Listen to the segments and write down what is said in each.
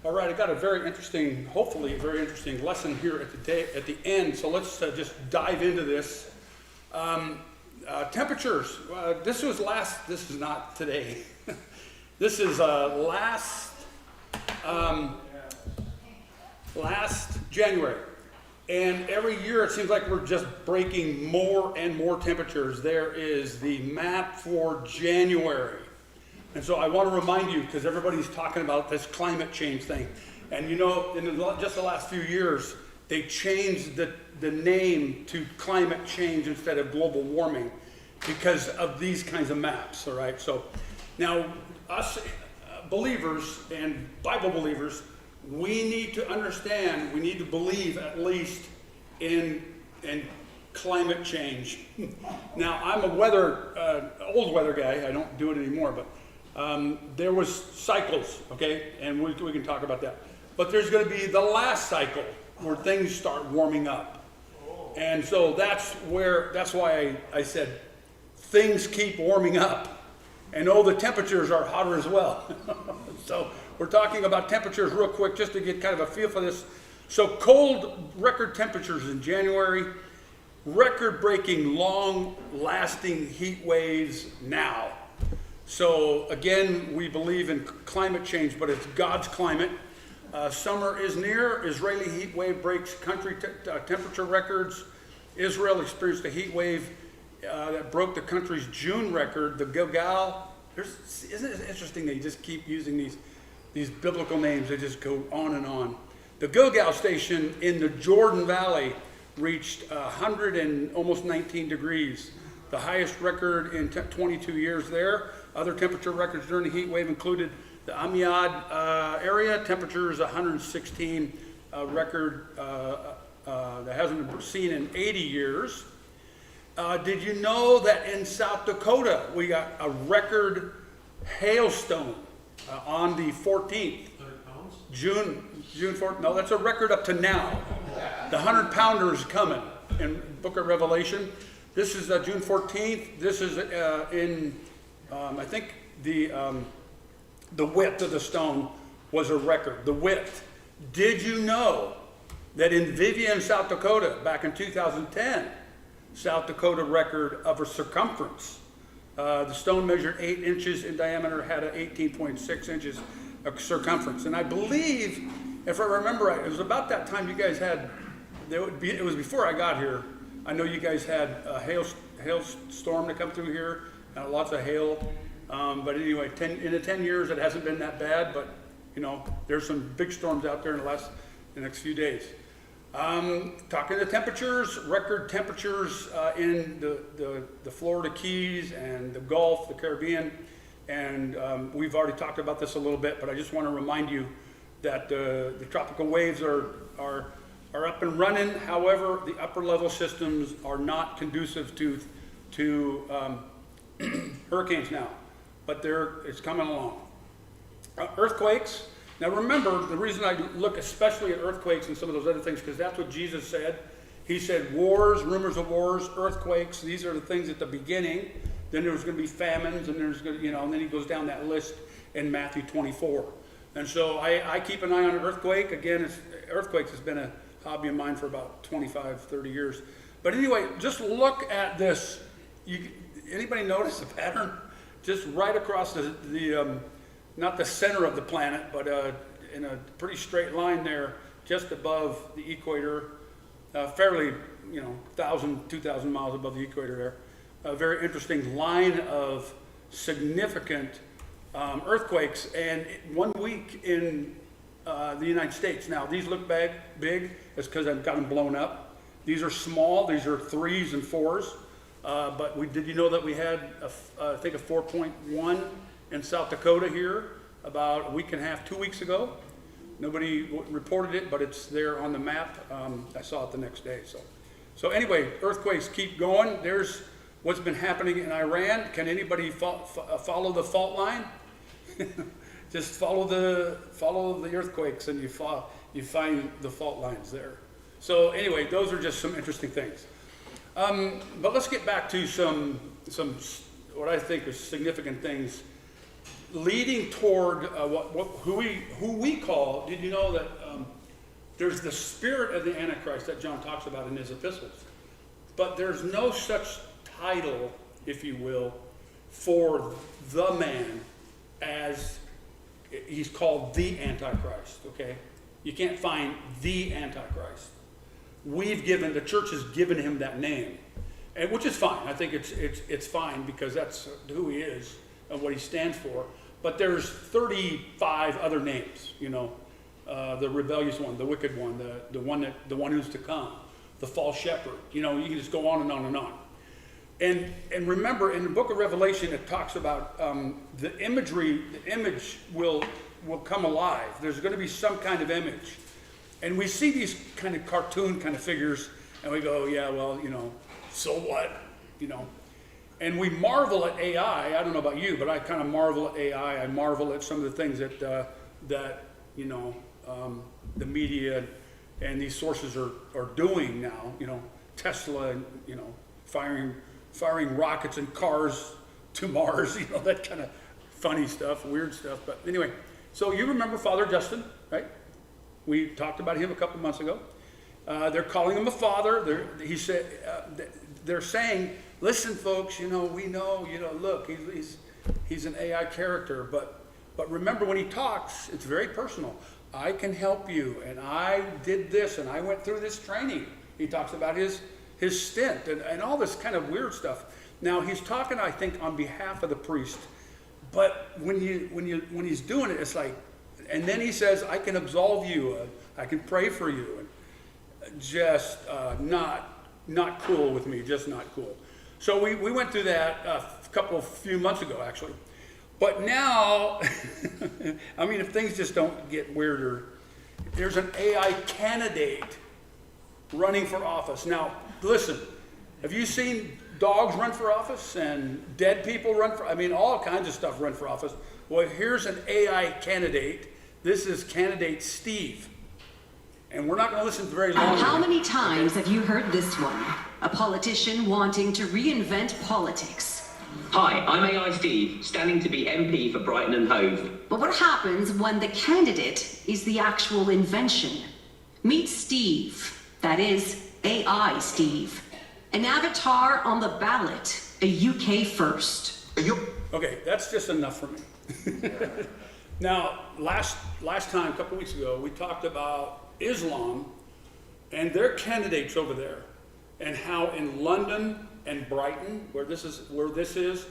All right, I got a very interesting, hopefully a very interesting lesson here at the end. So let's just dive into this. Temperatures. This is not today. This is last January. And every year it seems like we're just breaking more and more temperatures. There is the map for January. And so I want to remind you, because everybody's talking about this climate change thing. And you know, in just the last few years, they changed the name to climate change instead of global warming because of these kinds of maps, all right? So now, us believers and Bible believers, we need to understand, we need to believe at least in climate change. Now, I'm old weather guy, I don't do it anymore, but there was cycles, okay, and we can talk about that. But there's going to be the last cycle where things start warming up, and so that's why I said things keep warming up, and the temperatures are hotter as well. So we're talking about temperatures real quick just to get kind of a feel for this. So cold record temperatures in January, record-breaking, long-lasting heat waves now. So again, we believe in climate change, but it's God's climate. Summer is near. Israeli heat wave breaks country temperature records. Israel experienced a heat wave that broke the country's June record. The Gilgal. Isn't it interesting they just keep using these biblical names? They just go on and on. The Gilgal station in the Jordan Valley reached 100 and almost 19 degrees, the highest record in 22 years there. Other temperature records during the heat wave included the Amiad area, temperatures 116, record that hasn't been seen in 80 years. Did you know that in South Dakota we got a record hailstone on the 14th? June 4th. No, that's a record up to now. The 100-pounder is coming in Book of Revelation. This is June 14th. This is I think the width of the stone was a record. The width. Did you know that in Vivian, South Dakota, back in 2010, South Dakota record of a circumference? The stone measured 8 inches in diameter, had an 18.6 inches of circumference. And I believe, if I remember right, it was about that time you guys had, it was before I got here. I know you guys had a hailstorm to come through here, lots of hail. But anyway, in the 10 years, it hasn't been that bad, but you know, there's some big storms out there in the next few days. Talking to temperatures, record temperatures in the Florida Keys and the Gulf, the Caribbean, and we've already talked about this a little bit, but I just want to remind you that the tropical waves are up and running. However, the upper level systems are not conducive to hurricanes now, but it's coming along. Earthquakes. Now remember, the reason I look especially at earthquakes and some of those other things, because that's what Jesus said. He said wars, rumors of wars, earthquakes, these are the things at the beginning. Then there was going to be famines, and and then he goes down that list in Matthew 24. And so I keep an eye on an earthquake. Again, earthquakes has been a hobby of mine for about 25, 30 years. But anyway, just look at this. Anybody notice the pattern? Just right across the not the center of the planet, but in a pretty straight line there, just above the equator, fairly, 1,000, 2,000 miles above the equator there. A very interesting line of significant earthquakes, and 1 week in the United States. Now, these look big. It's because I've got them blown up. These are small. These are 3s and 4s. But did you know that we had, I think, a 4.1 in South Dakota here about a week and a half, 2 weeks ago? Nobody reported it, but it's there on the map. I saw it the next day. So anyway, earthquakes keep going. There's what's been happening in Iran. Can anybody follow the fault line? Just follow the earthquakes, and you find the fault lines there. So anyway, those are just some interesting things. But let's get back to some what I think are significant things leading toward who we call. Did you know that there's the spirit of the Antichrist that John talks about in his epistles, but there's no such title, if you will, for the man as he's called the Antichrist. Okay, you can't find the Antichrist. The church has given him that name, and which is fine. I think it's fine because that's who he is and what he stands for. But there's 35 other names, the rebellious one, the wicked one, the one who's to come, the false shepherd. You can just go on and on and on. And remember, in the book of Revelation, it talks about the image will come alive. There's going to be some kind of image. And we see these kind of cartoon kind of figures, and we go, yeah, well, so what? And we marvel at AI. I don't know about you, but I kind of marvel at AI. I marvel at some of the things that the media and these sources are doing now. Tesla, firing rockets and cars to Mars. That kind of funny stuff, weird stuff. But anyway, so you remember Father Justin, right? We talked about him a couple months ago. They're calling him a father. They're saying, listen, folks, we know, look, he's an AI character, but remember when he talks, it's very personal. I can help you, and I did this, and I went through this training. He talks about his stint and all this kind of weird stuff. Now he's talking, I think, on behalf of the priest, but when he's doing it, it's like, and then he says, I can absolve you, I can pray for you, and just not cool with me, just not cool. So we went through that a few months ago, actually. But now, I mean, if things just don't get weirder, there's an AI candidate running for office. Now, listen, have you seen dogs run for office and dead people all kinds of stuff run for office? Well, here's an AI candidate. This is candidate Steve. And we're not going to listen very long. How many times have you heard this one? A politician wanting to reinvent politics. Hi, I'm AI Steve, standing to be MP for Brighton and Hove. But what happens when the candidate is the actual invention? Meet Steve, that is AI Steve. An avatar on the ballot, a UK first. Okay, that's just enough for me. Now, last time, a couple weeks ago, we talked about Islam and their candidates over there, and how in London and Brighton, where this is,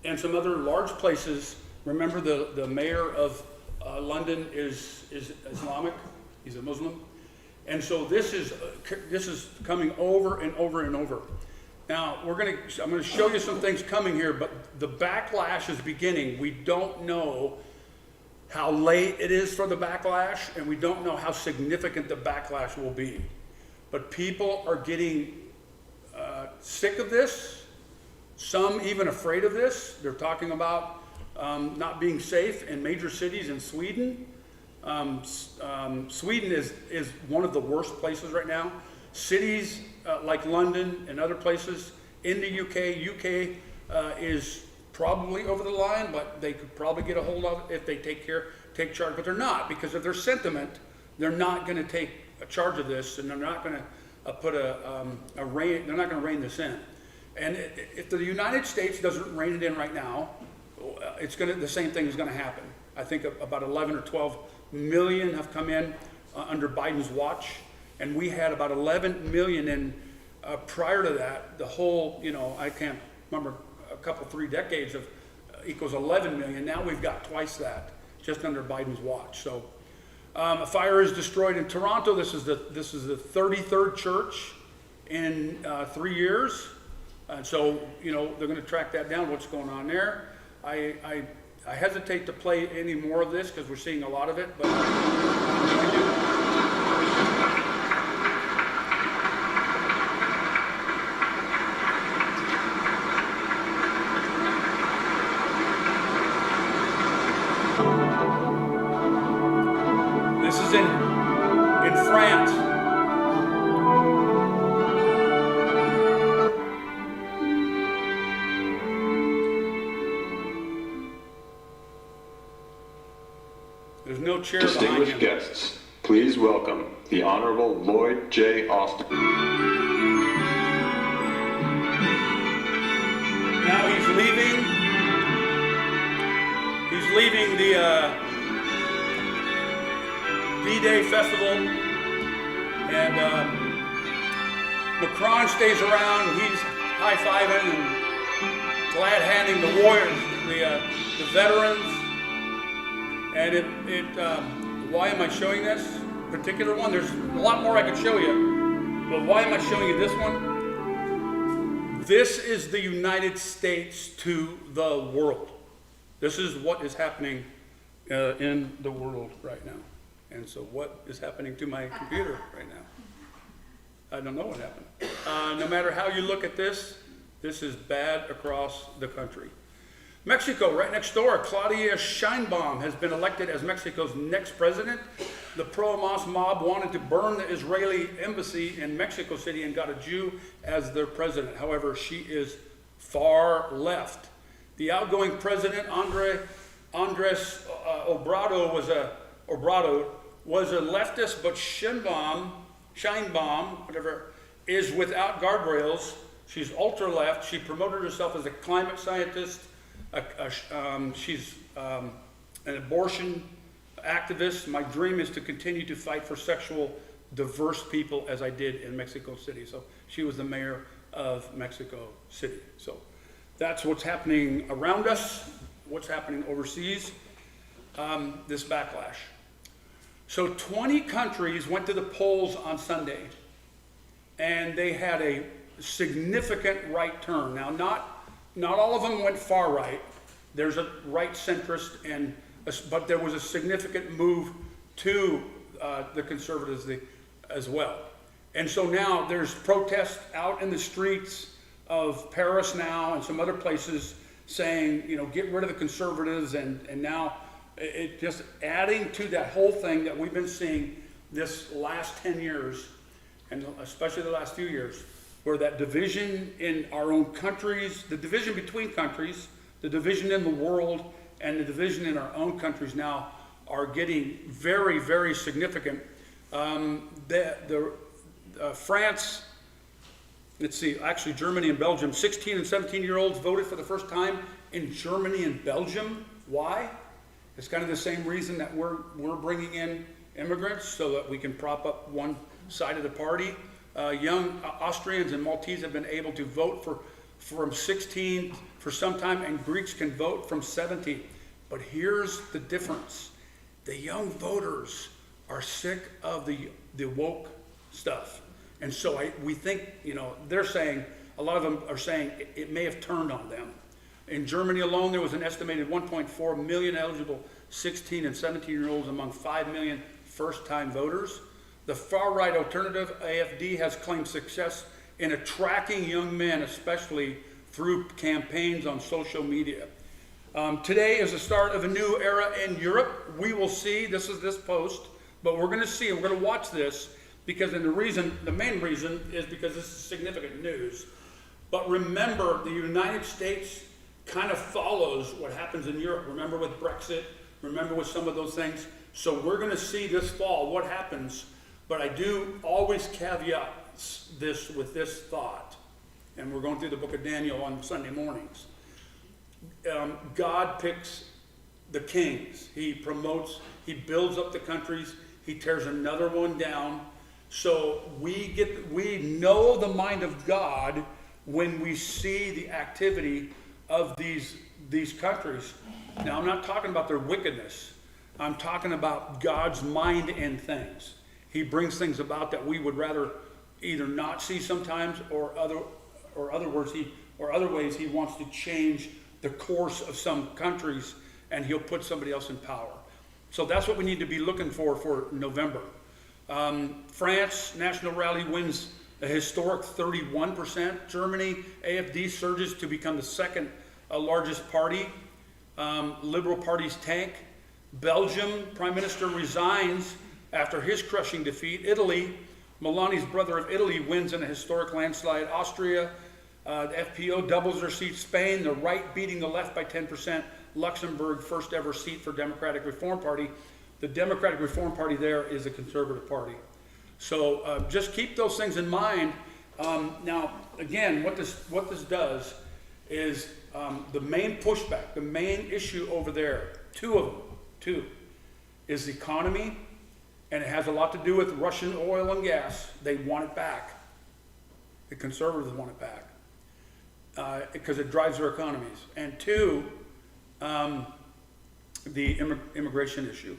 and some other large places. Remember, the mayor of London is Islamic. He's a Muslim, and so this is coming over and over and over. Now I'm going to show you some things coming here, but the backlash is beginning. We don't know how late it is for the backlash, and we don't know how significant the backlash will be. But people are getting sick of this, some even afraid of this. They're talking about not being safe in major cities in Sweden. Sweden is one of the worst places right now. Cities like London and other places in the UK is probably over the line, but they could probably get a hold of it if they take charge. But they're not, because of their sentiment. They're not going to take charge of this, and they're not going to they're not going to rein this in. And if the United States doesn't rein it in right now, the same thing is going to happen. I think about 11 or 12 million have come in under Biden's watch, and we had about 11 million in prior to that. The whole, I can't remember, a couple, 3 decades of equals 11 million. Now we've got twice that just under Biden's watch. So a fire is destroyed in Toronto. This is the 33rd church in 3 years, and so they're going to track that down. What's going on there? I hesitate to play any more of this because we're seeing a lot of it, but I do. This is in France. chair behind Distinguished him. guests, please welcome the Honorable Lloyd J. Austin. Now he's leaving. He's leaving the D-Day Festival, and Macron stays around. He's high-fiving and glad-handing the warriors, the veterans. And why am I showing this particular one? There's a lot more I could show you, but why am I showing you this one? This is the United States to the world. This is what is happening in the world right now. And so what is happening to my computer right now? I don't know what happened. No matter how you look at this is bad across the country. Mexico, right next door, Claudia Sheinbaum has been elected as Mexico's next president. The pro-Hamas mob wanted to burn the Israeli embassy in Mexico City and got a Jew as their president. However, she is far left. The outgoing president, Andres Obrador, was a leftist, but Sheinbaum, whatever, is without guardrails. She's ultra-left. She promoted herself as a climate scientist. She's an abortion activist. My dream is to continue to fight for sexual diverse people as I did in Mexico City. So she was the mayor of Mexico City. So that's what's happening around us, what's happening overseas, this backlash. So 20 countries went to the polls on Sunday, and they had a significant right turn. Now, not all of them went far right. There's a right centrist, but there was a significant move to the conservatives as well. And so now there's protests out in the streets of Paris now and some other places saying, get rid of the conservatives, and now it just adding to that whole thing that we've been seeing this last 10 years, and especially the last few years, where that division in our own countries, the division between countries, the division in the world, and the division in our own countries now are getting very, very significant. France, let's see, actually Germany and Belgium, 16 and 17-year-olds voted for the first time in Germany and Belgium. Why? It's kind of the same reason that we're bringing in immigrants, so that we can prop up one side of the party. Young Austrians and Maltese have been able to vote from 16 for some time, and Greeks can vote from 17. But here's the difference. The young voters are sick of the woke stuff. And so we think, they're saying, a lot of them are saying it may have turned on them. In Germany alone, there was an estimated 1.4 million eligible 16 and 17-year-olds among 5 million first-time voters. The far-right alternative, AfD, has claimed success in attracting young men, especially through campaigns on social media. Today is the start of a new era in Europe. We will see, this is this post, but we're going to see, we're going to watch this, because the main reason is because this is significant news. But remember, the United States kind of follows what happens in Europe. Remember with Brexit, remember with some of those things. So we're going to see this fall what happens. But I do always caveat this with this thought, and we're going through the book of Daniel on Sunday mornings. God picks the kings. He promotes, he builds up the countries, he tears another one down. So we know the mind of God when we see the activity of these countries. Now, I'm not talking about their wickedness. I'm talking about God's mind in things. He brings things about that we would rather either not see sometimes, or other ways he wants to change the course of some countries, and he'll put somebody else in power. So that's what we need to be looking for November. France National Rally wins a historic 31%. Germany, AfD surges to become the second largest party. Liberal parties tank. Belgium, Prime Minister resigns after his crushing defeat. Italy, Melani's brother of Italy wins in a historic landslide. Austria, the FPO doubles their seat. Spain, the right beating the left by 10%. Luxembourg, first ever seat for Democratic Reform Party. The Democratic Reform Party there is a conservative party. So just keep those things in mind. Now, again, what this does is the main pushback, the main issue over there, two, is the economy, and it has a lot to do with Russian oil and gas. They want it back. The conservatives want it back because it drives their economies. And two, the immigration issue.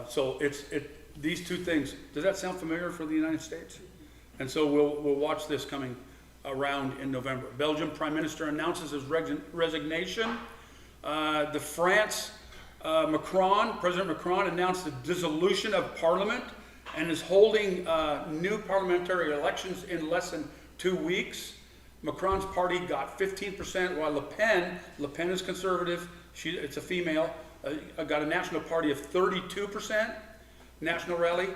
So these two things. Does that sound familiar for the United States? And so we'll watch this coming around in November. Belgium Prime Minister announces his resignation. The France, President Macron announced the dissolution of Parliament and is holding new parliamentary elections in less than 2 weeks. Macron's party got 15%, while Le Pen is conservative, it's a female, got a national party of 32%, national rally.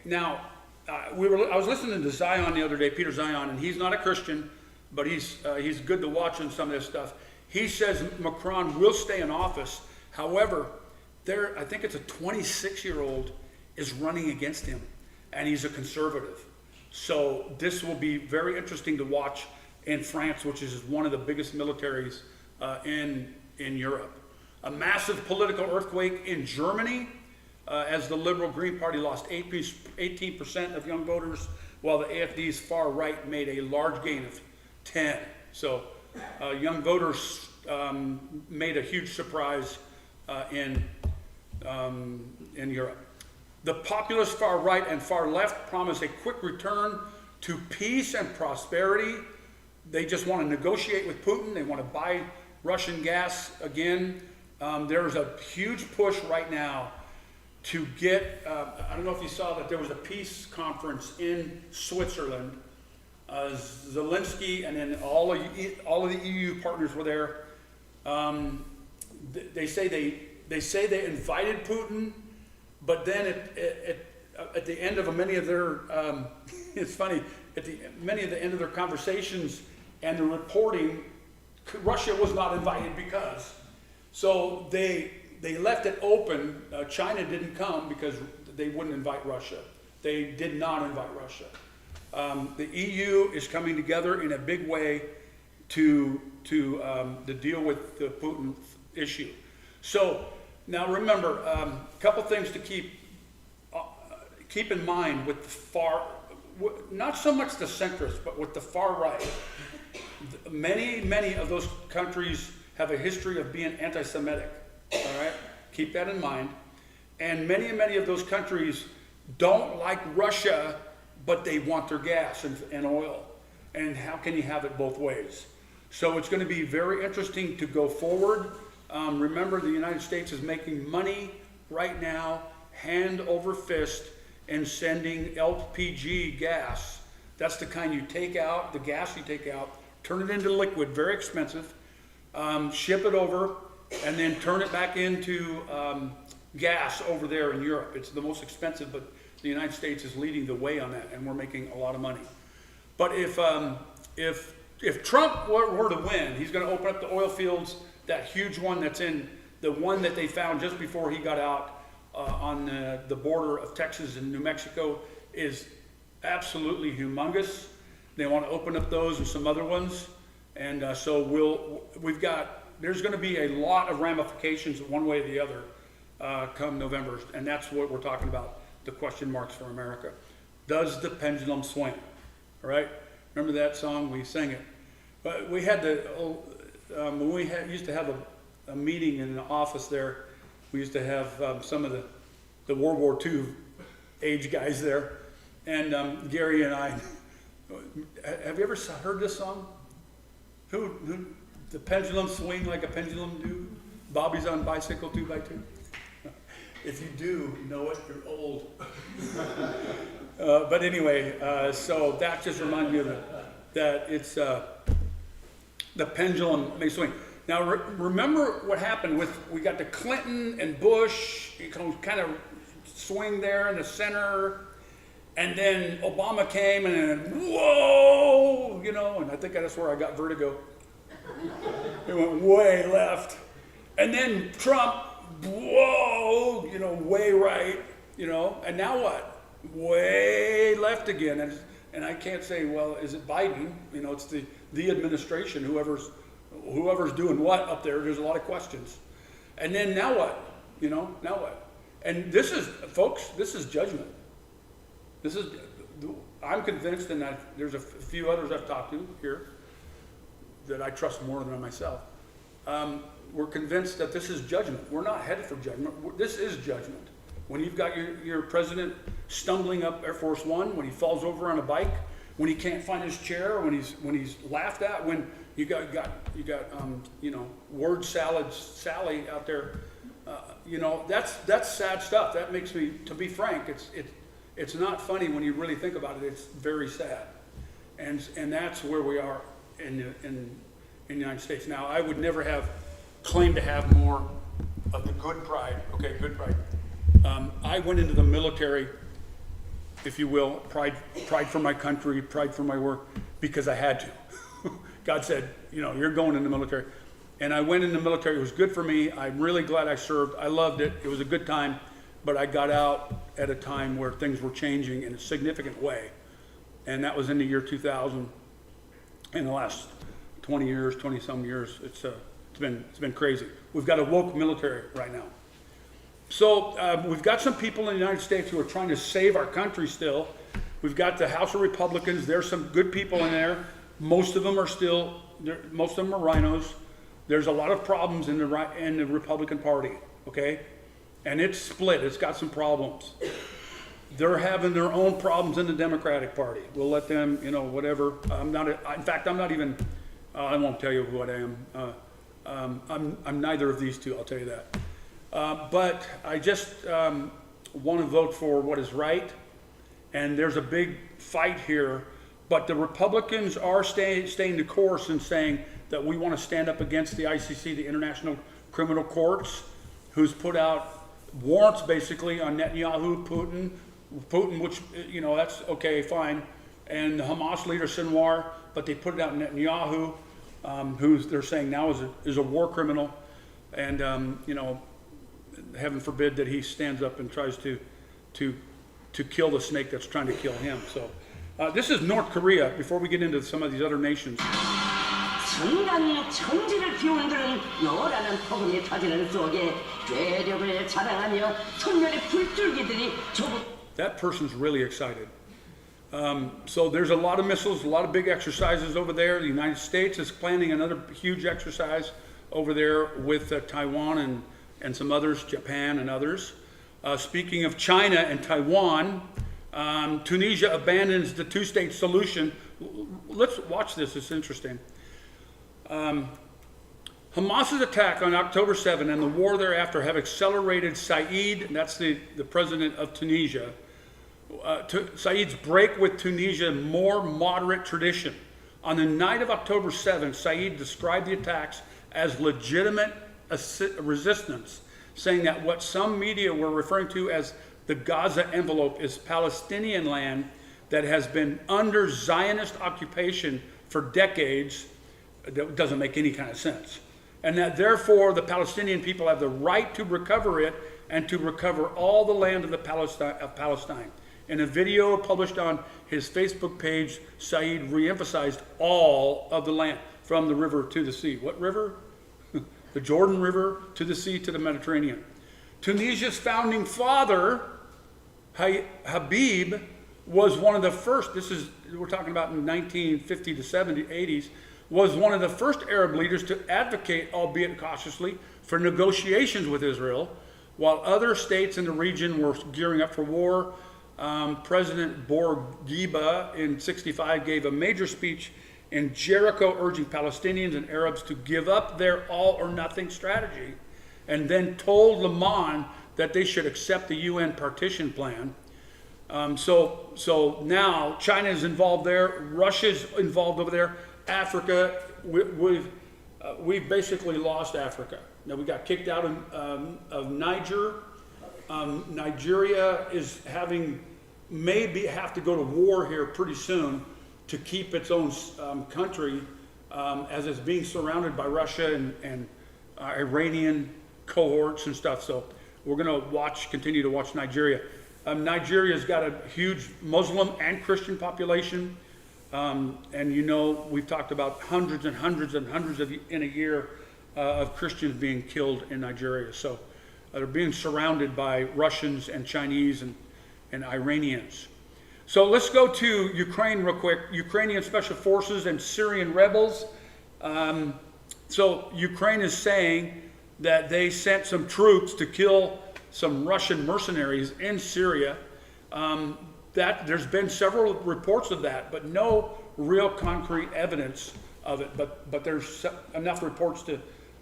Now, I was listening to Zion the other day, Peter Zion, and he's not a Christian, but he's good to watch on some of this stuff. He says Macron will stay in office. However, I think it's a 26-year-old is running against him, and he's a conservative. So this will be very interesting to watch in France, which is one of the biggest militaries in Europe. A massive political earthquake in Germany as the Liberal Green Party lost 18% of young voters, while the AfD's far right made a large gain of 10. So young voters made a huge surprise in Europe. The populist far right and far left promise a quick return to peace and prosperity. They just want to negotiate with Putin. They want to buy Russian gas again. There's a huge push right now to get, I don't know if you saw that there was a peace conference in Switzerland. Zelensky and then all of the EU partners were there. They say they invited Putin, but then at the end of many of their, it's funny, at the end of their conversations and the reporting, Russia was not invited because. So they left it open. China didn't come because they wouldn't invite Russia. They did not invite Russia. The EU is coming together in a big way to deal with the Putin issue. So now remember, a couple things to keep in mind with the far, not so much the centrists, but with the far right. Many of those countries have a history of being anti-Semitic. All right, keep that in mind. And many of those countries don't like Russia, but they want their gas and oil. And how can you have it both ways? So it's going to be very interesting to go forward. Remember, the United States is making money right now, hand over fist, and sending LPG gas. That's the kind you take out, the gas you take out, turn it into liquid, very expensive, ship it over, and then turn it back into gas over there in Europe. It's the most expensive, but the United States is leading the way on that, and we're making a lot of money. But if Trump were to win, he's going to open up the oil fields, that huge one that's in, the one that they found just before he got out on the border of Texas and New Mexico is absolutely humongous. They want to open up those and some other ones. And so there's going to be a lot of ramifications one way or the other come November. And that's what we're talking about, the question marks for America. Does the pendulum swing? All right? Remember that song? We sang it. But we had when we used to have a meeting in the office there, we used to have some of the World War II age guys there. And Gary and I, have you ever heard this song? Who the pendulum swing like a pendulum do? Bobby's on bicycle 2x2. If you do know it, you're old. But anyway, so that just reminded me of that it's the pendulum may swing. Now remember what happened we got the Clinton and Bush, kind of swing there in the center, and then Obama came and then whoa, and I think that's where I got vertigo. It went way left. And then Trump whoa, way right, and now what? Way left again. And I can't say, well, is it Biden? It's the administration, whoever's doing what up there. There's a lot of questions. And then now what? Now what? And this is, folks, this is judgment. I'm convinced, and there's a few others I've talked to here that I trust more than myself. We're convinced that this is judgment. We're not headed for judgment. This is judgment. When you've got your president stumbling up Air Force One, when he falls over on a bike, when he can't find his chair, when he's laughed at, when you got word salad Sally out there, that's sad stuff. That makes me, to be frank, it's not funny when you really think about it. It's very sad, and that's where we are in the United States now. I would never have claimed to have more of the good pride. Okay, good pride. I went into the military, if you will, pride for my country, pride for my work, because I had to. God said, you're going in the military. And I went in the military. It was good for me. I'm really glad I served. I loved it. It was a good time. But I got out at a time where things were changing in a significant way. And that was in the year 2000. In the last 20 years, 20-some years, it's been crazy. We've got a woke military right now. So we've got some people in the United States who are trying to save our country still. We've got the House of Republicans. There's some good people in there. Most of them are rhinos. There's a lot of problems in the Republican Party, okay? And it's split. It's got some problems. They're having their own problems in the Democratic Party. We'll let them, whatever. In fact, I'm not even, I won't tell you what I am. I'm neither of these two, I'll tell you that. But I just want to vote for what is right. And there's a big fight here. But the Republicans are staying the course and saying that we want to stand up against the ICC, the International Criminal Courts, who's put out warrants basically on Netanyahu, Putin, which, that's okay, fine, and the Hamas leader Sinwar, but they put it out on Netanyahu, who they're saying now is a war criminal, and, heaven forbid that he stands up and tries to kill the snake that's trying to kill him. So this is North Korea, before we get into some of these other nations. 순간 천지를 뒤흔드는 요란한 폭음이 터지는 속에 괴력을 자랑하며 선멸의 불줄기들이 That person's really excited. So there's a lot of missiles, a lot of big exercises over there. The United States is planning another huge exercise over there with Taiwan and some others, Japan and others. Speaking of China and Taiwan, Tunisia abandons the two-state solution. Let's watch this, it's interesting. Hamas's attack on October 7 and the war thereafter have accelerated Said, that's the president of Tunisia, Said's break with Tunisia's more moderate tradition. On the night of October 7, Said described the attacks as legitimate resistance, saying that what some media were referring to as the Gaza envelope is Palestinian land that has been under Zionist occupation for decades. That doesn't make any kind of sense. And that therefore the Palestinian people have the right to recover it and to recover all the land of Palestine. In a video published on his Facebook page, Said re-emphasized all of the land, from the river to the sea. What river? The Jordan River to the sea to the Mediterranean. Tunisia's founding father, Habib, was one of the first, we're talking about in 1950 to 80s, was one of the first Arab leaders to advocate, albeit cautiously, for negotiations with Israel, while other states in the region were gearing up for war. President Bourguiba in '65 gave a major speech in Jericho urging Palestinians and Arabs to give up their all-or-nothing strategy, and then told Le Mans that they should accept the UN partition plan. So now China is involved there, Russia's involved over there, Africa, we've basically lost Africa. Now we got kicked out of Niger. Nigeria is maybe have to go to war here pretty soon to keep its own country, as it's being surrounded by Russia and Iranian cohorts and stuff. So we're going to continue to watch Nigeria. Nigeria's got a huge Muslim and Christian population. And you know, we've talked about hundreds and hundreds and hundreds in a year of Christians being killed in Nigeria. So they're being surrounded by Russians and Chinese and Iranians. So let's go to Ukraine real quick. Ukrainian special forces and Syrian rebels. So Ukraine is saying that they sent some troops to kill some Russian mercenaries in Syria. That there's been several reports of that, but no real concrete evidence of it. But there's enough reports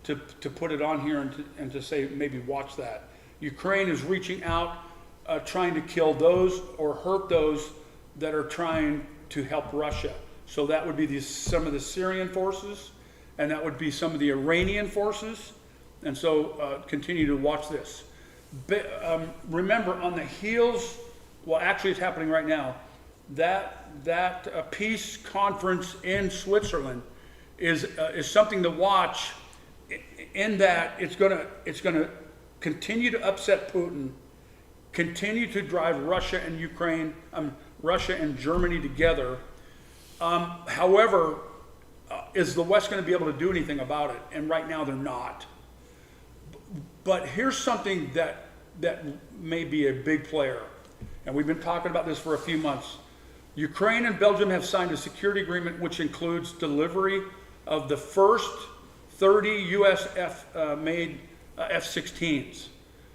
to put it on here and to say maybe watch that. Ukraine is reaching out, trying to kill those or hurt those that are trying to help Russia. So that would be some of the Syrian forces, and that would be some of the Iranian forces. And so continue to watch this. Remember, on the heels, well, actually it's happening right now, that peace conference in Switzerland is something to watch, in that it's gonna continue to upset Putin, continue to drive Russia and Ukraine, Russia and Germany together. However, is the West going to be able to do anything about it? And right now they're not. But here's something that may be a big player, and we've been talking about this for a few months. Ukraine and Belgium have signed a security agreement which includes delivery of the first 30 US made F-16s.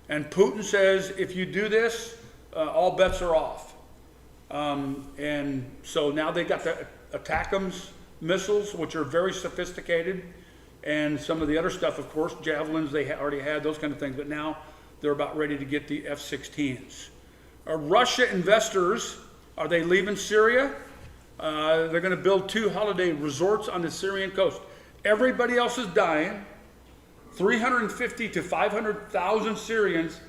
And Putin says, if you do this, all bets are off. And so now they got the ATACMS missiles, which are very sophisticated, and some of the other stuff, of course, javelins, they already had those kind of things, but now they're about ready to get the F-16s. Russia investors, are they leaving Syria? They're going to build 2 holiday resorts on the Syrian coast. Everybody else is dying. 350 to 500,000 Syrians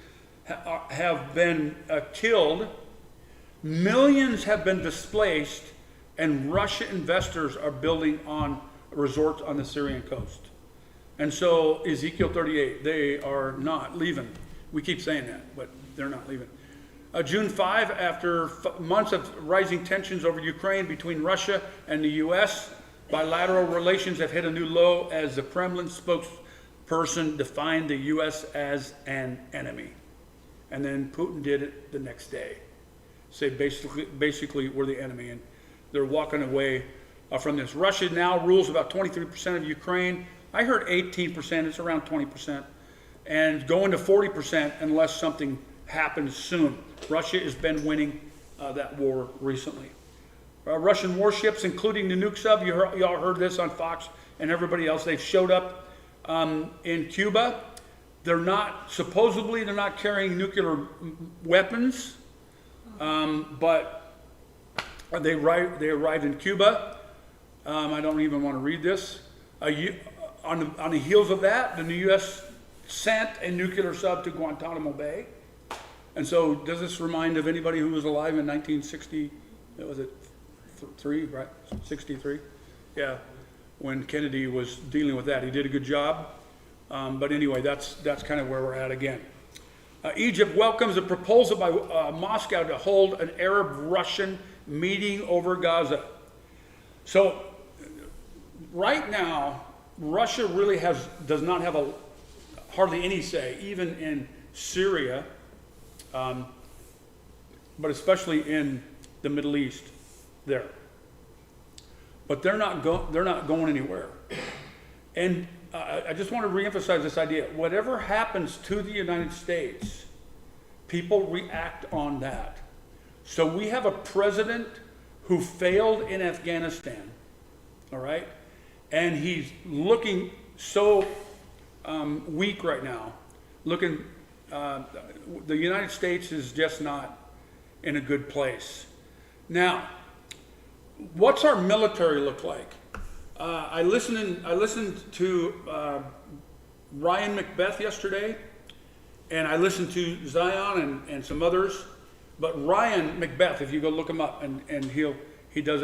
have been killed. Millions have been displaced, and Russia investors are building on resorts on the Syrian coast. And so Ezekiel 38, they are not leaving. We keep saying that, but they're not leaving. June 5, after months of rising tensions over Ukraine between Russia and the U.S., bilateral relations have hit a new low as the Kremlin spokesperson defined the U.S. as an enemy. And then Putin did it the next day. Say basically we're the enemy, and they're walking away from this. Russia now rules about 23% of Ukraine. I heard 18%, it's around 20%, and going to 40% unless something happens soon. Russia has been winning that war recently. Russian warships, including the nuke sub, y'all heard this on Fox and everybody else, they've showed up in Cuba. Supposedly they're not carrying nuclear weapons, but they arrived in Cuba. I don't even want to read this. On the heels of that, the U.S. sent a nuclear sub to Guantanamo Bay. And so does this remind of anybody who was alive in 1960, was it 3, right? 63? Yeah, when Kennedy was dealing with that. He did a good job. But anyway, that's kind of where we're at again. Egypt welcomes a proposal by Moscow to hold an Arab-Russian meeting over Gaza. So right now, Russia really does not have hardly any say, even in Syria, but especially in the Middle East there. But they're not going anywhere. And I just want to reemphasize this idea. Whatever happens to the United States, people react on that. So we have a president who failed in Afghanistan, all right? And he's looking so weak right now. The United States is just not in a good place. Now, what's our military look like? I listened to Ryan Macbeth yesterday, and I listened to Zion and some others. But Ryan Macbeth, if you go look him up, and he does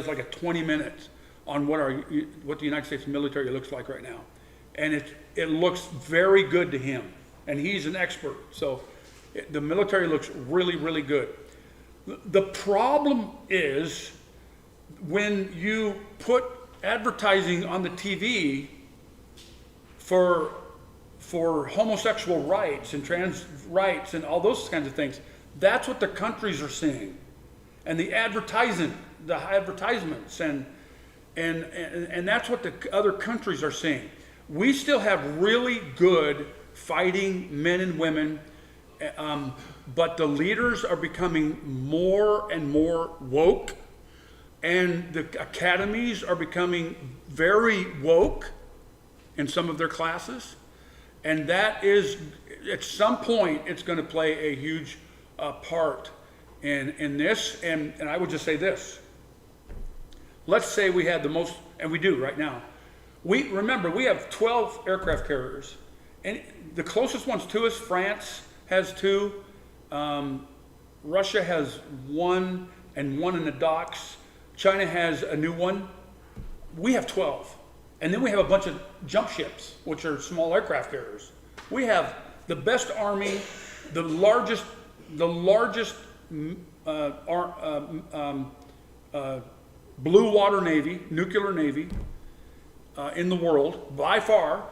like a 20 minutes on what the United States military looks like right now, and it looks very good to him, and he's an expert. So the military looks really, really good. The problem is when you put advertising on the TV for homosexual rights and trans rights and all those kinds of things. That's what the countries are seeing, and the advertisements, and that's what the other countries are seeing. We still have really good fighting men and women, but the leaders are becoming more and more woke, and the academies are becoming very woke in some of their classes. And that is, at some point, it's going to play a huge part in this. And I would just say this. Let's say we had the most, and we do right now. Remember, we have 12 aircraft carriers. And the closest ones to us, France has 2. Russia has 1 and 1 in the docks. China has a new one. We have 12. And then we have a bunch of jump ships, which are small aircraft carriers. We have the best army, the largest blue water navy, nuclear navy in the world by far,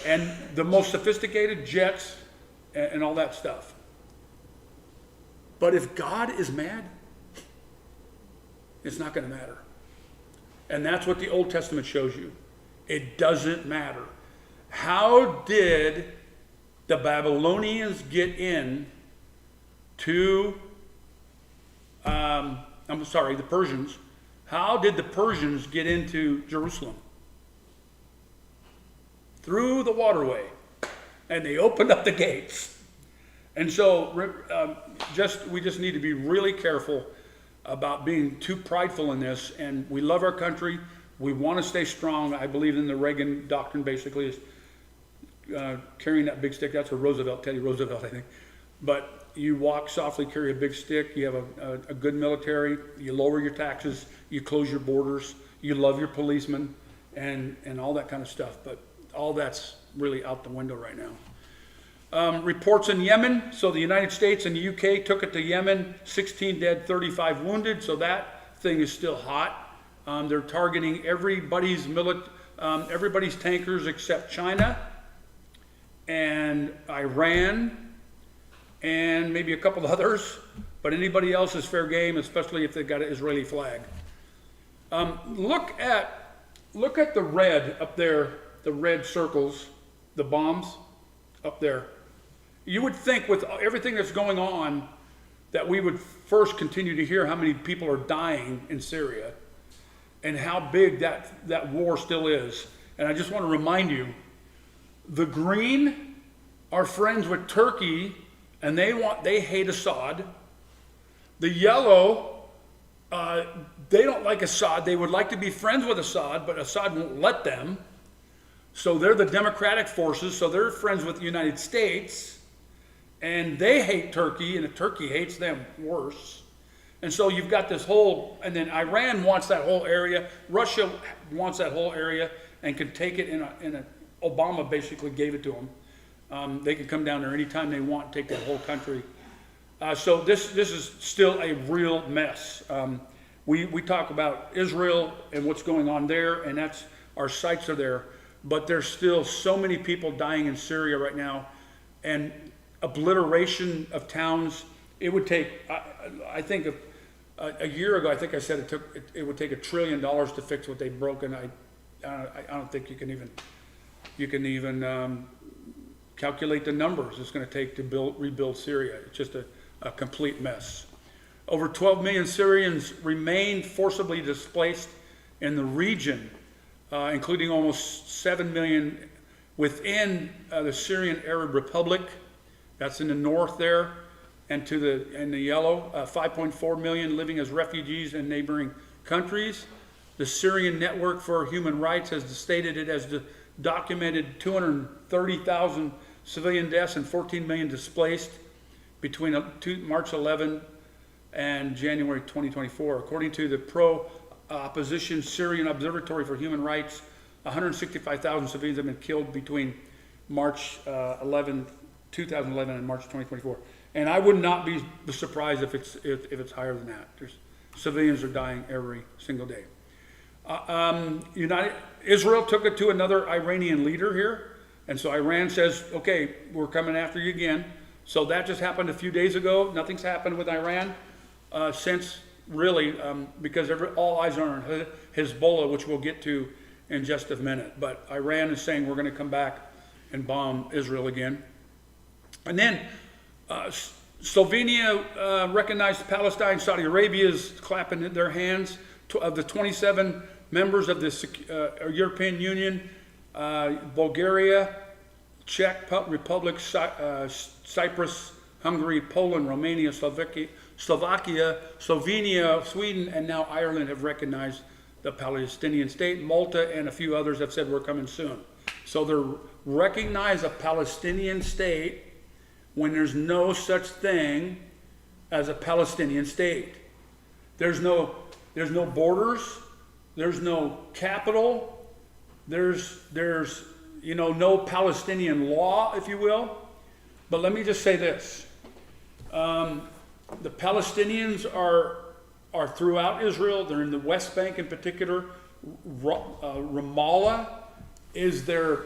and the most sophisticated jets and all that stuff. But if God is mad, it's not going to matter. And that's what the Old Testament shows you. It doesn't matter. How did the Babylonians get in to, the Persians? How did the Persians get into Jerusalem? Through the waterway. And they opened up the gates. And so we just need to be really careful about being too prideful in this. And we love our country. We want to stay strong. I believe in the Reagan doctrine, basically, is carrying that big stick. That's a Teddy Roosevelt, I think. But you walk softly, carry a big stick. You have a good military. You lower your taxes. You close your borders. You love your policemen and all that kind of stuff. But all that's really out the window right now. Reports in Yemen. So the United States and the UK took it to Yemen. 16 dead, 35 wounded. So that thing is still hot. They're targeting everybody's tankers except China and Iran and maybe a couple of others, but anybody else is fair game, especially if they've got an Israeli flag. Look at the red up there, the red circles, the bombs up there. You would think with everything that's going on that we would first continue to hear how many people are dying in Syria and how big that war still is. And I just want to remind you, the green are friends with Turkey, and they hate Assad. The yellow, they don't like Assad. They would like to be friends with Assad, but Assad won't let them. So they're the democratic forces, so they're friends with the United States, and they hate Turkey, and Turkey hates them worse. And so you've got this whole, and then Iran wants that whole area. Russia wants that whole area and can take it Obama basically gave it to them. They can come down there anytime they want and take that whole country. So this is still a real mess. We talk about Israel and what's going on there, and that's our sights are there. But there's still so many people dying in Syria right now, and obliteration of towns. It would take, I think, a year ago, I think I said it would take $1 trillion to fix what they've broken. I don't think you can even calculate the numbers it's going to take to rebuild Syria. It's just a complete mess. Over 12 million Syrians remain forcibly displaced in the region, including almost 7 million within the Syrian Arab Republic. That's in the north there. And in the yellow, 5.4 million living as refugees in neighboring countries. The Syrian Network for Human Rights has stated it has documented 230,000 civilian deaths and 14 million displaced between March 11 and January 2024. According to the pro-opposition Syrian Observatory for Human Rights, 165,000 civilians have been killed between March 2011 and March 2024. And I would not be surprised if it's higher than that. Civilians are dying every single day. Israel took it to another Iranian leader here. And so Iran says, okay, we're coming after you again. So that just happened a few days ago. Nothing's happened with Iran since, really, because all eyes are on Hezbollah, which we'll get to in just a minute. But Iran is saying we're going to come back and bomb Israel again. And then Slovenia recognized Palestine. Saudi Arabia is clapping their hands. Of the 27 members of the European Union, Bulgaria, Czech Republic, Cyprus, Hungary, Poland, Romania, Slovakia, Slovenia, Sweden, and now Ireland have recognized the Palestinian state. Malta and a few others have said we're coming soon. So they recognize a Palestinian state when there's no such thing as a Palestinian state. There's no borders, there's no capital, there's no Palestinian law, if you will. But let me just say this. The Palestinians are throughout Israel. They're in the West Bank in particular. Ramallah is their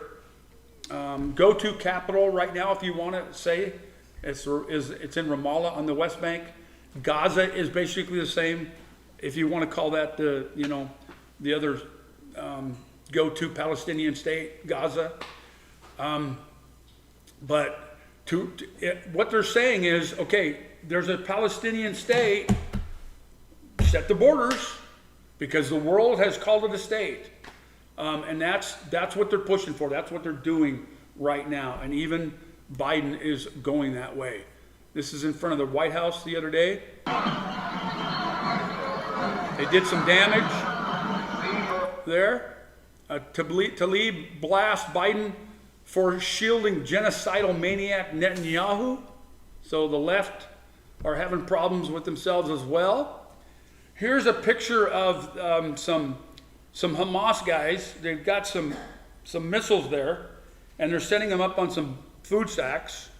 go-to capital right now, if you want to say. It's in Ramallah on the West Bank. Gaza is basically the same, if you want to call that the other go-to Palestinian state, Gaza. But what they're saying is, okay, there's a Palestinian state, set the borders, because the world has called it a state. And that's what they're pushing for. That's what they're doing right now. And even Biden is going that way. This is in front of the White House the other day. They did some damage there. Tlaib blasts Biden for shielding genocidal maniac Netanyahu. So the left are having problems with themselves as well. Here's a picture of some Hamas guys. They've got some missiles there, and they're setting them up on some food sacks.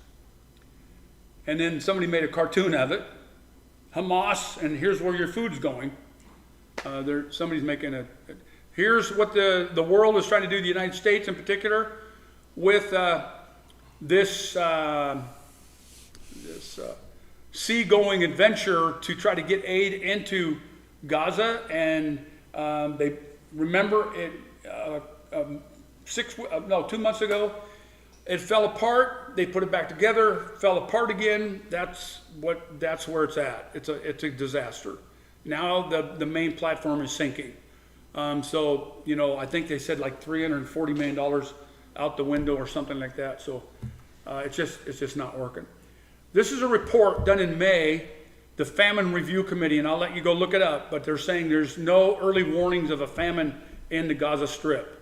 And then somebody made a cartoon of it. Hamas, and here's where your food's going. Somebody's making here's what the world is trying to do, the United States in particular, with this seagoing adventure to try to get aid into Gaza. And they remember it 2 months ago, it fell apart. They put it back together, fell apart again. That's where it's at. It's a disaster. Now the main platform is sinking. So I think they said like $340 million out the window or something like that. So it's just not working. This is a report done in May, the Famine Review Committee, and I'll let you go look it up. But they're saying there's no early warnings of a famine in the Gaza Strip.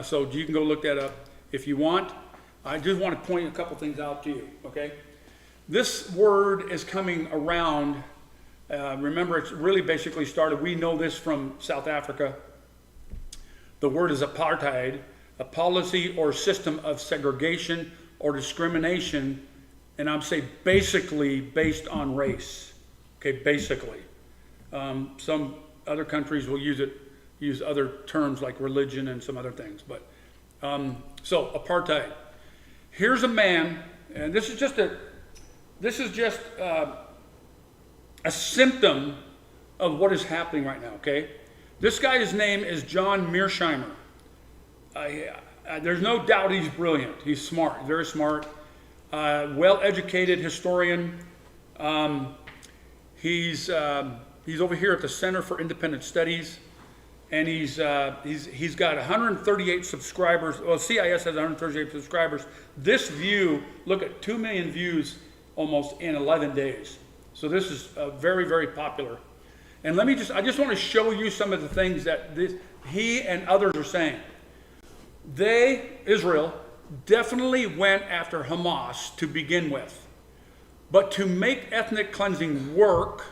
So you can go look that up if you want. I just want to point a couple things out to you. Okay, this word is coming around. Remember, it's really basically started, we know this from South Africa. The word is apartheid, a policy or system of segregation or discrimination, and I'm saying basically based on race. Okay, basically. Some other countries will use other terms like religion and some other things. But so apartheid. Here's a man, and this is just a symptom of what is happening right now, okay? This guy's name is John Mearsheimer. There's no doubt he's brilliant. He's smart, very smart, well-educated historian. He's over here at the Center for Independent Studies, and he's got 138 subscribers. Well, CIS has 138 subscribers. This view, look at 2 million views almost in 11 days. So this is very, very popular. And I just want to show you some of the things that he and others are saying. Israel, definitely went after Hamas to begin with. But to make ethnic cleansing work,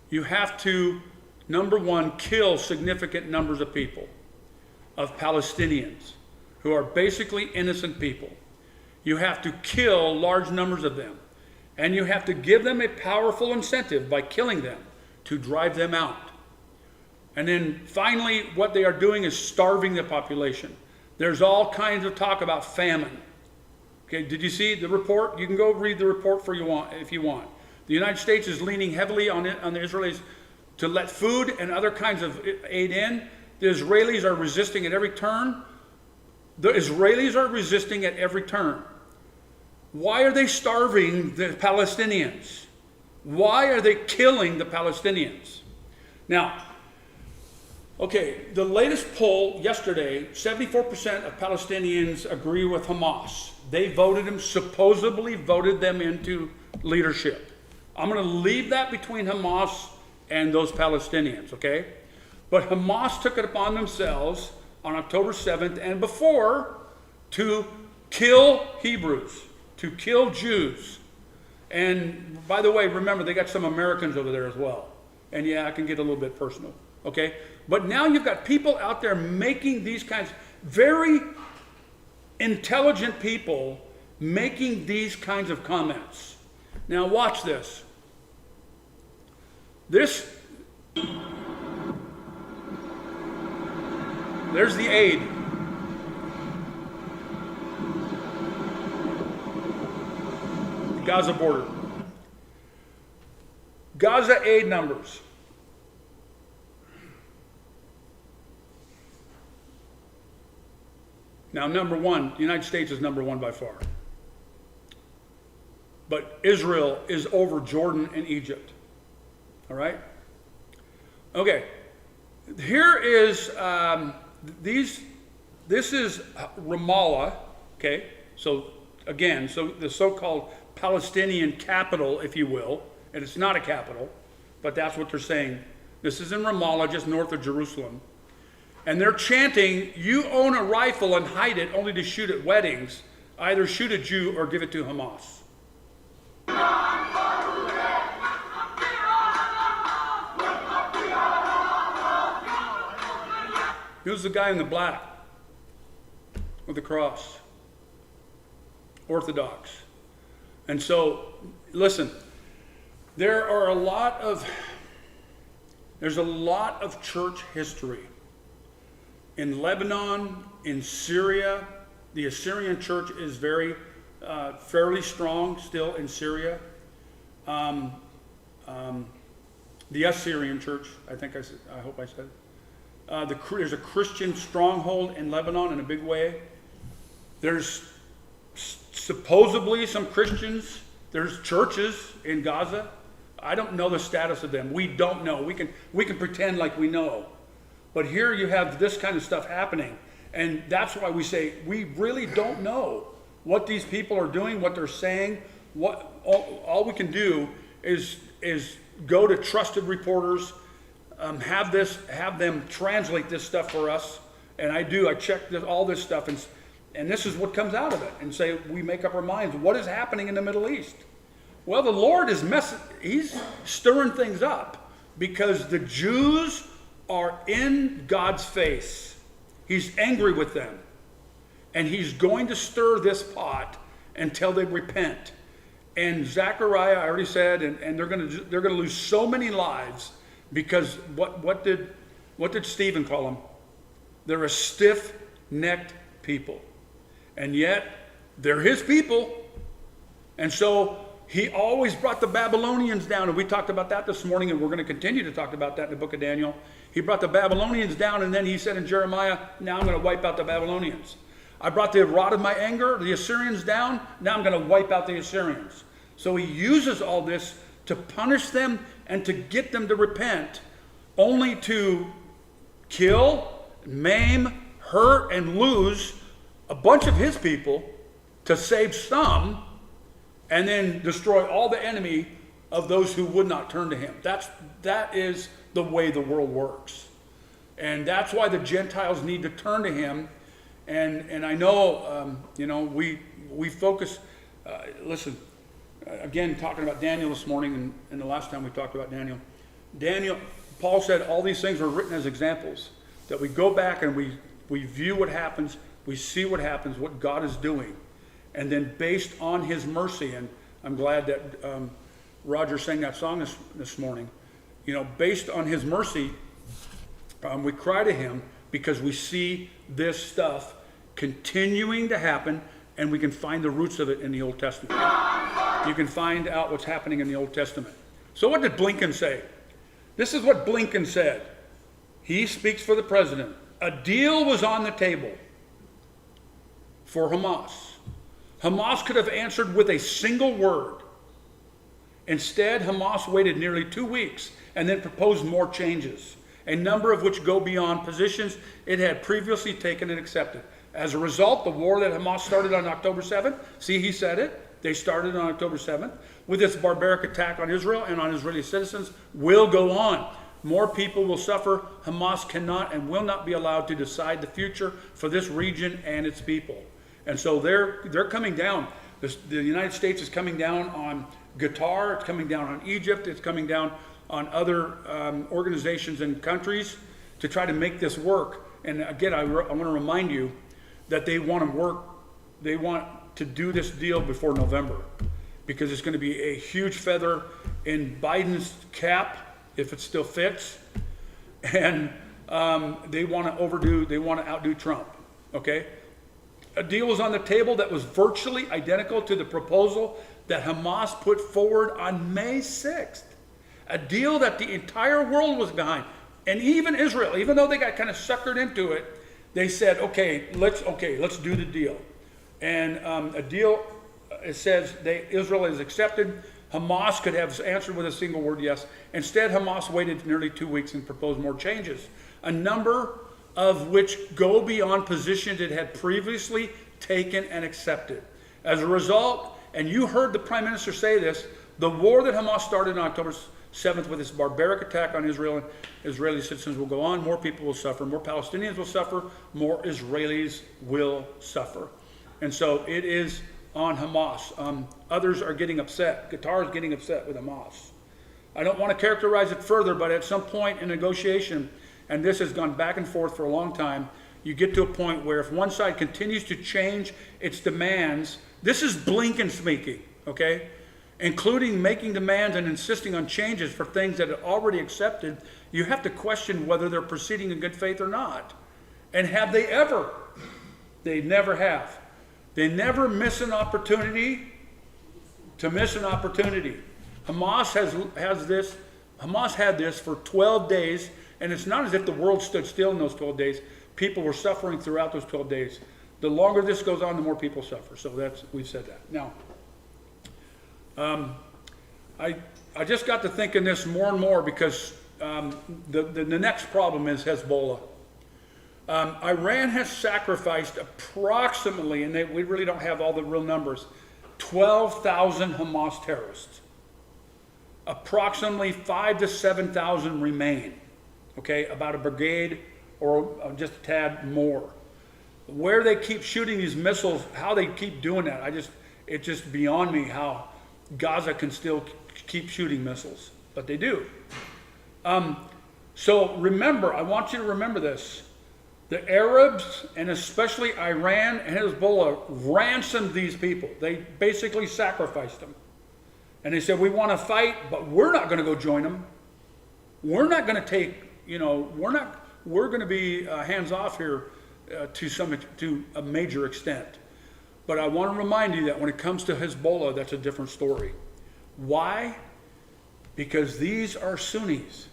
you have to, number one, kill significant numbers of people. of Palestinians who are basically innocent people. You have to kill large numbers of them. And you have to give them a powerful incentive by killing them to drive them out. And then finally, what they are doing is starving the population. There's all kinds of talk about famine. Okay, did you see the report? You can go read the report if you want. The United States is leaning heavily on the Israelis to let food and other kinds of aid in. The Israelis are resisting at every turn. The Israelis are resisting at every turn. Why are they starving the Palestinians? Why are they killing the Palestinians? Now, okay, the latest poll yesterday, 74% of Palestinians agree with Hamas. They supposedly voted them into leadership. I'm going to leave that between Hamas and those Palestinians, okay? But Hamas took it upon themselves on October 7th and before to kill Hebrews, to kill Jews. And by the way, remember, they got some Americans over there as well. And yeah, I can get a little bit personal, okay? But now you've got people out there making these kinds, very intelligent people making these kinds of comments. Now watch this. There's the aid. The Gaza border. Gaza aid numbers. Now, number one, the United States is number one by far. But Israel is over Jordan and Egypt. All right? Okay. Here is, this is Ramallah, okay? So, again, so the so-called Palestinian capital, if you will, and it's not a capital, but that's what they're saying. This is in Ramallah, just north of Jerusalem. And they're chanting, you own a rifle and hide it only to shoot at weddings. Either shoot a Jew or give it to Hamas. Who's the guy in the black with the cross? Orthodox. And so, listen, there's a lot of church history in Lebanon, in Syria. The Assyrian church is fairly strong still in Syria. The Assyrian church, I hope I said. There's a Christian stronghold in Lebanon in a big way. There's supposedly some Christians. There's churches in Gaza. I don't know the status of them. We don't know. We can pretend like we know. But here you have this kind of stuff happening. And that's why we say we really don't know what these people are doing, what they're saying. All we can do is go to trusted reporters, have them translate this stuff for us. And I check all this stuff, and this is what comes out of it. And say, we make up our minds. What is happening in the Middle East? Well, the Lord he's stirring things up because the Jews are in God's face. He's angry with them. And he's going to stir this pot until they repent. And Zechariah, I already said, and they're going to lose so many lives because what did Stephen call them? They're a stiff-necked people. And yet, they're his people. And so he always brought the Babylonians down. And we talked about that this morning, and we're going to continue to talk about that in the book of Daniel. He brought the Babylonians down, and then he said in Jeremiah, now I'm going to wipe out the Babylonians. I brought the rod of my anger, the Assyrians down, now I'm going to wipe out the Assyrians. So he uses all this to punish them and to get them to repent, only to kill, maim, hurt, and lose a bunch of his people to save some, and then destroy all the enemy of those who would not turn to him. That is the way the world works. And that's why the Gentiles need to turn to him. And I know, we focus, listen, again, talking about Daniel this morning and the last time we talked about Daniel, Paul said all these things were written as examples, that we go back and we we view what happens, we see what happens, what God is doing, and then based on his mercy, and I'm glad that Roger sang that song this morning, you know, based on his mercy, we cry to him because we see this stuff continuing to happen, and we can find the roots of it in the Old Testament. You can find out what's happening in the Old Testament. So what did Blinken say? This is what Blinken said. He speaks for the president. A deal was on the table for Hamas. Hamas could have answered with a single word. Instead, Hamas waited nearly 2 weeks and then proposed more changes, a number of which go beyond positions it had previously taken and accepted. As a result, the war that Hamas started on October 7th, see, he said it, they started on October 7th, with its barbaric attack on Israel and on Israeli citizens, will go on. More people will suffer. Hamas cannot and will not be allowed to decide the future for this region and its people. And so they're coming down. The United States is coming down on Qatar, it's coming down on Egypt, it's coming down on other organizations and countries to try to make this work. And again, I want to remind you that they want to work, they want to do this deal before November, because it's going to be a huge feather in Biden's cap, if it still fits, and they want to outdo Trump, okay? A deal was on the table that was virtually identical to the proposal that Hamas put forward on May 6th. A deal that the entire world was behind. And even Israel, even though they got kind of suckered into it, they said, okay, let's do the deal. And a deal, it says Israel is accepted. Hamas could have answered with a single word, yes. Instead, Hamas waited nearly 2 weeks and proposed more changes, a number of which go beyond positions it had previously taken and accepted. As a result, and you heard the Prime Minister say this, the war that Hamas started on October 7th with its barbaric attack on Israel and Israeli citizens will go on. More people will suffer. More Palestinians will suffer. More Israelis will suffer. And so it is on Hamas. Others are getting upset. Qatar is getting upset with Hamas. I don't want to characterize it further, but at some point in negotiation, and this has gone back and forth for a long time, you get to a point where if one side continues to change its demands, this is Blinken speaking, okay? Including making demands and insisting on changes for things that are already accepted, you have to question whether they're proceeding in good faith or not. And have they ever? They never have. They never miss an opportunity to miss an opportunity. Hamas had this for 12 days, and it's not as if the world stood still in those 12 days. People were suffering throughout those 12 days. The longer this goes on, the more people suffer. So we've said that. Now, I just got to thinking this more and more because the next problem is Hezbollah. Iran has sacrificed approximately, and we really don't have all the real numbers, 12,000 Hamas terrorists. Approximately 5,000 to 7,000 remain. Okay, about a brigade or just a tad more. Where they keep shooting these missiles, how they keep doing that, it's just beyond me how Gaza can still keep shooting missiles, but they do. So remember, I want you to remember this. The Arabs, and especially Iran and Hezbollah, ransomed these people. They basically sacrificed them. And they said, we want to fight, but we're not going to go join them. We're not going to take, we're going to be hands off here to a major extent. But I want to remind you that when it comes to Hezbollah, that's a different story. Why? Because these are Sunnis.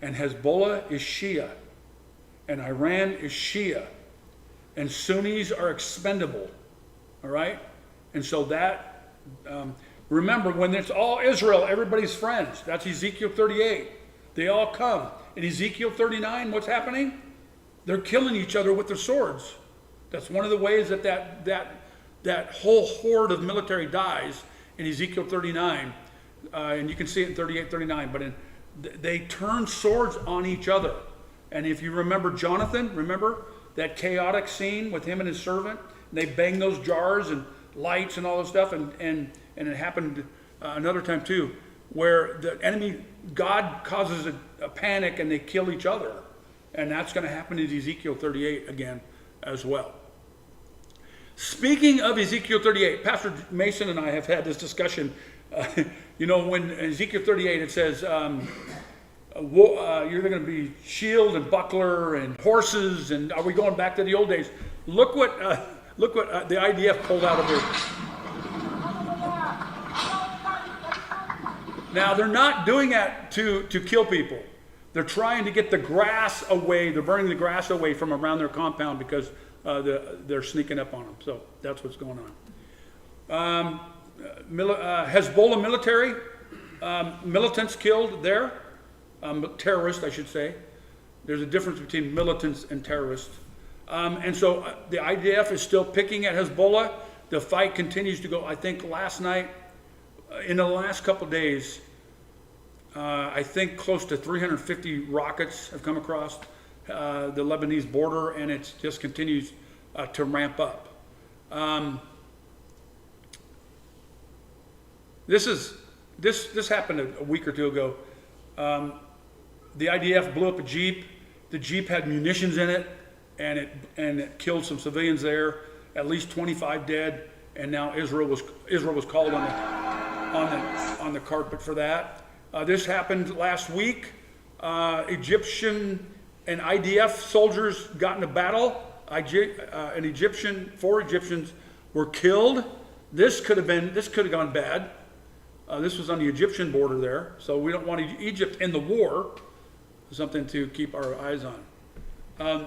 And Hezbollah is Shia. And Iran is Shia. And Sunnis are expendable. All right? And so that, remember, when it's all Israel, everybody's friends. That's Ezekiel 38. They all come. In Ezekiel 39, what's happening? They're killing each other with their swords. That's one of the ways that whole horde of military dies in Ezekiel 39. And you can see it in 38, 39. But they turn swords on each other. And if you remember Jonathan, remember that chaotic scene with him and his servant? They bang those jars and lights and all this stuff. And it happened another time too, where the enemy, God causes a panic and they kill each other. And that's going to happen in Ezekiel 38 again as well. Speaking of Ezekiel 38, Pastor Mason and I have had this discussion. When Ezekiel 38, it says, you're going to be shield and buckler and horses, and are we going back to the old days? Look what the IDF pulled out of their... Now, they're not doing that to kill people. They're trying to get the grass away. They're burning the grass away from around their compound because they're sneaking up on them. So that's what's going on. Hezbollah military, militants killed there. Terrorists, I should say. There's a difference between militants and terrorists. And so the IDF is still picking at Hezbollah. The fight continues to go. I think last night, in the last couple of days, I think close to 350 rockets have come across the Lebanese border, and it just continues to ramp up. This happened a week or two ago. The IDF blew up a Jeep. The Jeep had munitions in it, and it killed some civilians there. At least 25 dead, and now Israel was called on the carpet for that. This happened last week. Egyptian and IDF soldiers got in a battle. Four Egyptians were killed. This could have gone bad. This was on the Egyptian border there, so we don't want Egypt in the war. Something to keep our eyes on.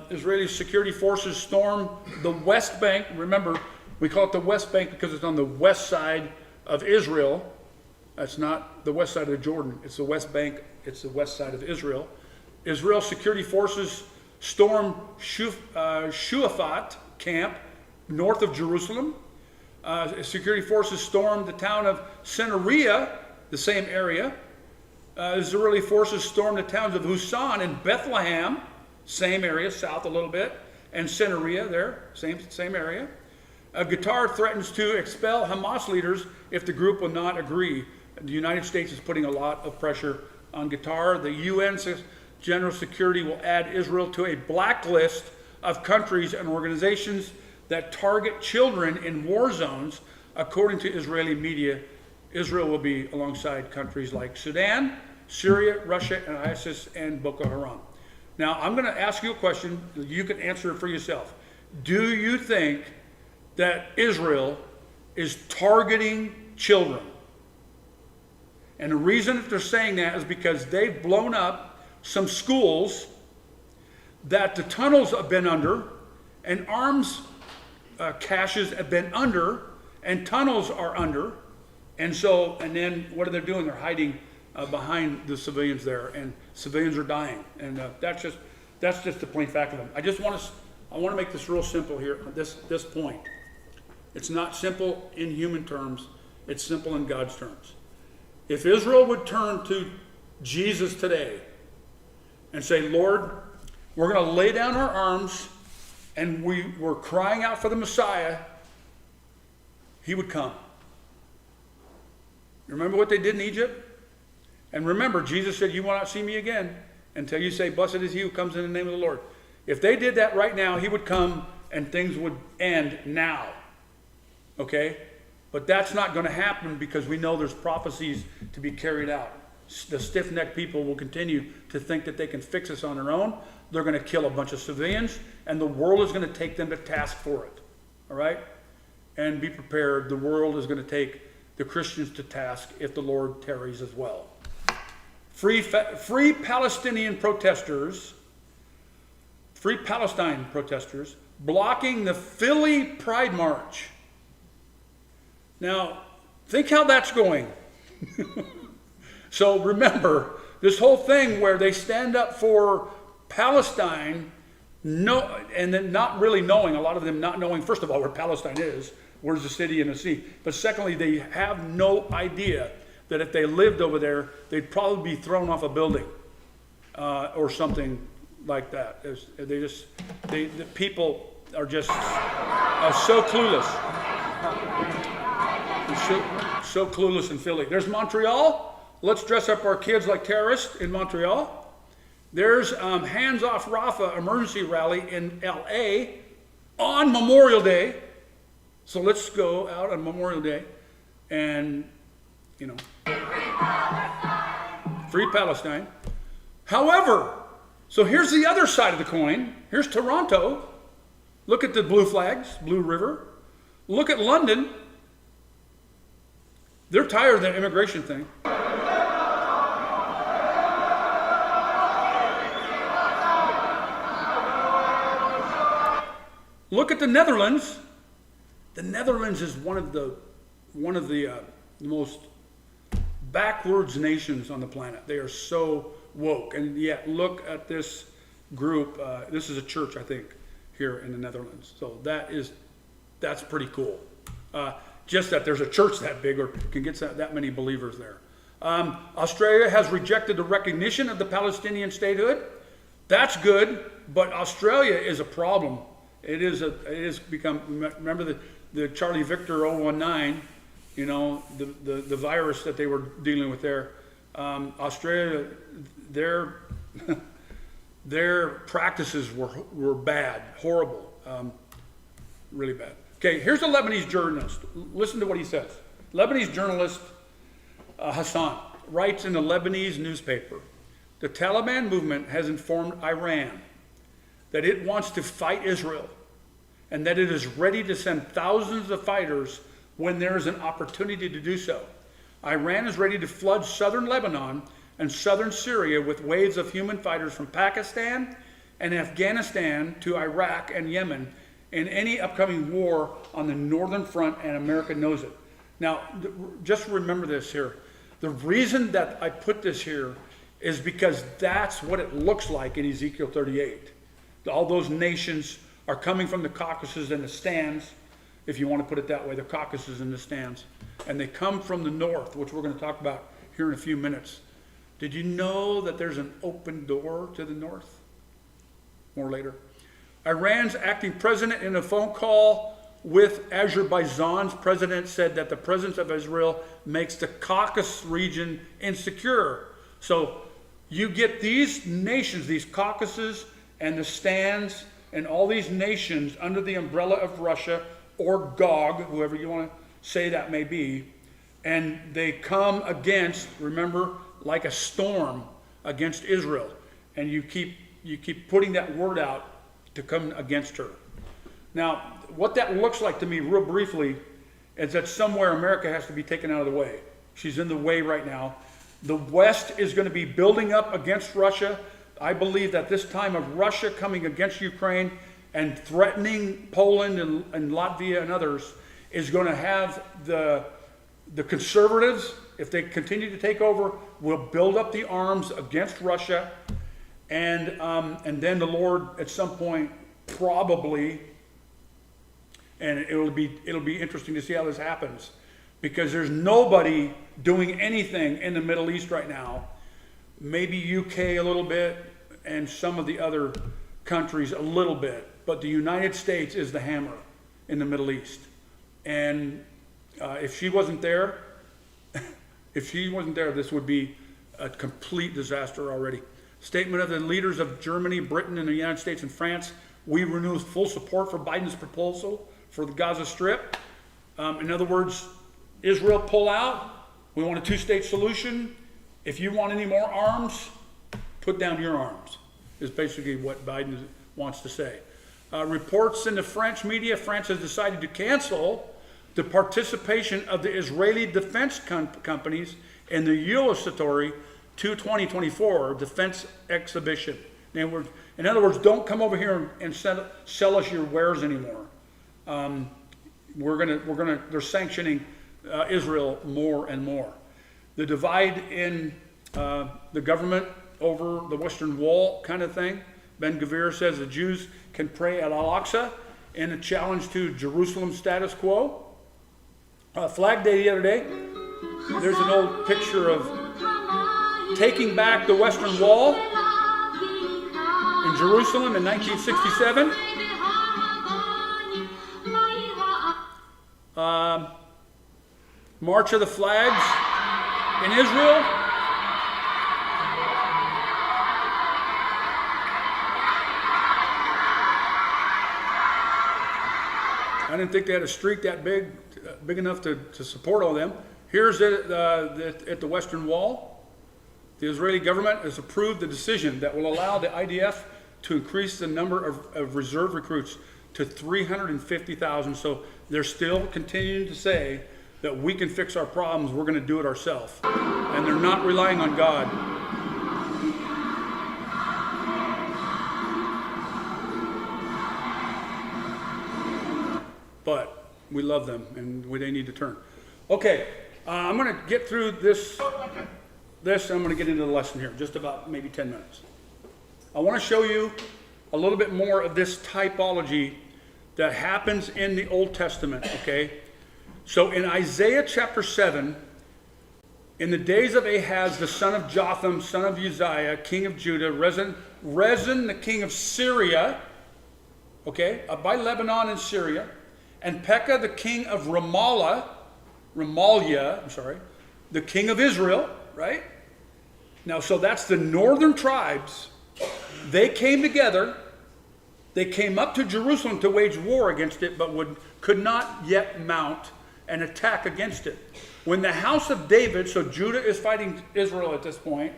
Israeli security forces storm the West Bank. Remember, we call it the West Bank because it's on the west side of Israel. That's not the west side of the Jordan. It's the West Bank. It's the west side of Israel. Israel security forces storm Shuafat camp north of Jerusalem. Security forces stormed the town of Caesarea, the same area. Israeli forces stormed the towns of Husan and Bethlehem, same area, south a little bit, and Caesarea there, same area. Qatar threatens to expel Hamas leaders if the group will not agree. The United States is putting a lot of pressure on Qatar. The UN General Security will add Israel to a blacklist of countries and organizations that target children in war zones. According to Israeli media, Israel will be alongside countries like Sudan, Syria, Russia, and ISIS, and Boko Haram. Now, I'm going to ask you a question. You can answer it for yourself. Do you think that Israel is targeting children? And the reason that they're saying that is because they've blown up some schools that the tunnels have been under, and arms caches have been under, and tunnels are under. And then what are they doing? They're hiding behind the civilians there, and civilians are dying. And that's just the plain fact of them. I want to make this real simple here at this point. It's not simple in human terms. It's simple in God's terms. If Israel would turn to Jesus today and say, Lord, we're going to lay down our arms, and we're crying out for the Messiah, he would come. Remember what they did in Egypt? And remember, Jesus said, you will not see me again until you say, blessed is he who comes in the name of the Lord. If they did that right now, he would come and things would end now. Okay? But that's not going to happen because we know there's prophecies to be carried out. The stiff-necked people will continue to think that they can fix us on their own. They're going to kill a bunch of civilians, and the world is going to take them to task for it. All right? And be prepared. The world is going to take the Christians to task if the Lord tarries as well. Free Palestinian protesters, Free Palestine protesters, blocking the Philly Pride March. Now, think how that's going. So remember, this whole thing where they stand up for Palestine, and then not really knowing, a lot of them not knowing, first of all, where Palestine is, where's the city and the sea. But secondly, they have no idea that if they lived over there, they'd probably be thrown off a building or something like that. The people are just so clueless. So clueless in Philly. There's Montreal. Let's dress up our kids like terrorists in Montreal. There's Hands Off Rafah emergency rally in LA on Memorial Day. So let's go out on Memorial Day and, you know, free Palestine. However, so here's the other side of the coin. Here's Toronto. Look at the blue flags, Blue River. Look at London. They're tired of the immigration thing. Look at the Netherlands. The Netherlands is one of the most backwards nations on the planet. They are so woke, and yet look at this group. This is a church, I think, here in the Netherlands. So that's pretty cool. Just that there's a church that big or can get that many believers there. Australia has rejected the recognition of the Palestinian statehood. That's good, but Australia is a problem. It is become. Remember the Charlie Victor 019, you know, the virus that they were dealing with there. Australia, their practices were bad, horrible, really bad. Okay, here's a Lebanese journalist. Listen to what he says. Lebanese journalist Hassan writes in a Lebanese newspaper, the Taliban movement has informed Iran that it wants to fight Israel and that it is ready to send thousands of fighters when there is an opportunity to do so. Iran is ready to flood southern Lebanon and southern Syria with waves of human fighters from Pakistan and Afghanistan to Iraq and Yemen in any upcoming war on the northern front, and America knows it. Now, just remember this here. The reason that I put this here is because that's what it looks like in Ezekiel 38. All those nations are coming from the Caucasus and the stands, if you want to put it that way, the Caucasus and the stands. And they come from the north, which we're going to talk about here in a few minutes. Did you know that there's an open door to the north? More later. Iran's acting president, in a phone call with Azerbaijan's president, said that the presence of Israel makes the Caucasus region insecure. So you get these nations, these Caucasus and the stands and all these nations under the umbrella of Russia or Gog, whoever you want to say that may be, and they come against, remember, like a storm against Israel. And you keep putting that word out to come against her. Now, what that looks like to me, real briefly, is that somewhere America has to be taken out of the way. She's in the way right now. The West is going to be building up against Russia. I believe that this time of Russia coming against Ukraine and threatening Poland and Latvia and others is going to have the conservatives, if they continue to take over, will build up the arms against Russia. And then the Lord at some point probably, and it'll be interesting to see how this happens, because there's nobody doing anything in the Middle East right now. Maybe UK a little bit and some of the other countries a little bit, but the United States is the hammer in the Middle East. And if she wasn't there, this would be a complete disaster already. Statement of the leaders of Germany, Britain, and the United States and France. We renew full support for Biden's proposal for the Gaza Strip. In other words, Israel pull out. We want a two-state solution. If you want any more arms, put down your arms, is basically what Biden wants to say. Reports in the French media, France has decided to cancel the participation of the Israeli defense companies in the Eurosatory 2024 defense exhibition. In other words, don't come over here and sell us your wares anymore. They're sanctioning Israel more and more. The divide in the government over the Western Wall kind of thing. Ben Gvir says the Jews can pray at Al-Aqsa in a challenge to Jerusalem's status quo. Flag Day the other day, there's an old picture of taking back the Western Wall in Jerusalem in 1967. March of the Flags in Israel. I didn't think they had a streak that big enough to support all them. Here's it at the Western Wall. The Israeli government has approved the decision that will allow the IDF to increase the number of reserve recruits to 350,000. So they're still continuing to say that we can fix our problems, we're going to do it ourselves. And they're not relying on God. But we love them, and they need to turn. Okay, I'm going to get through this. I'm going to get into the lesson here, just about maybe 10 minutes. I want to show you a little bit more of this typology that happens in the Old Testament, okay? So in Isaiah chapter 7, in the days of Ahaz, the son of Jotham, son of Uzziah, king of Judah, Rezin, the king of Syria, okay, by Lebanon and Syria, and Pekah, the king of Remaliah, the king of Israel, right? Now, so that's the northern tribes. They came together. They came up to Jerusalem to wage war against it, but could not yet mount an attack against it. When the house of David, so Judah is fighting Israel at this point,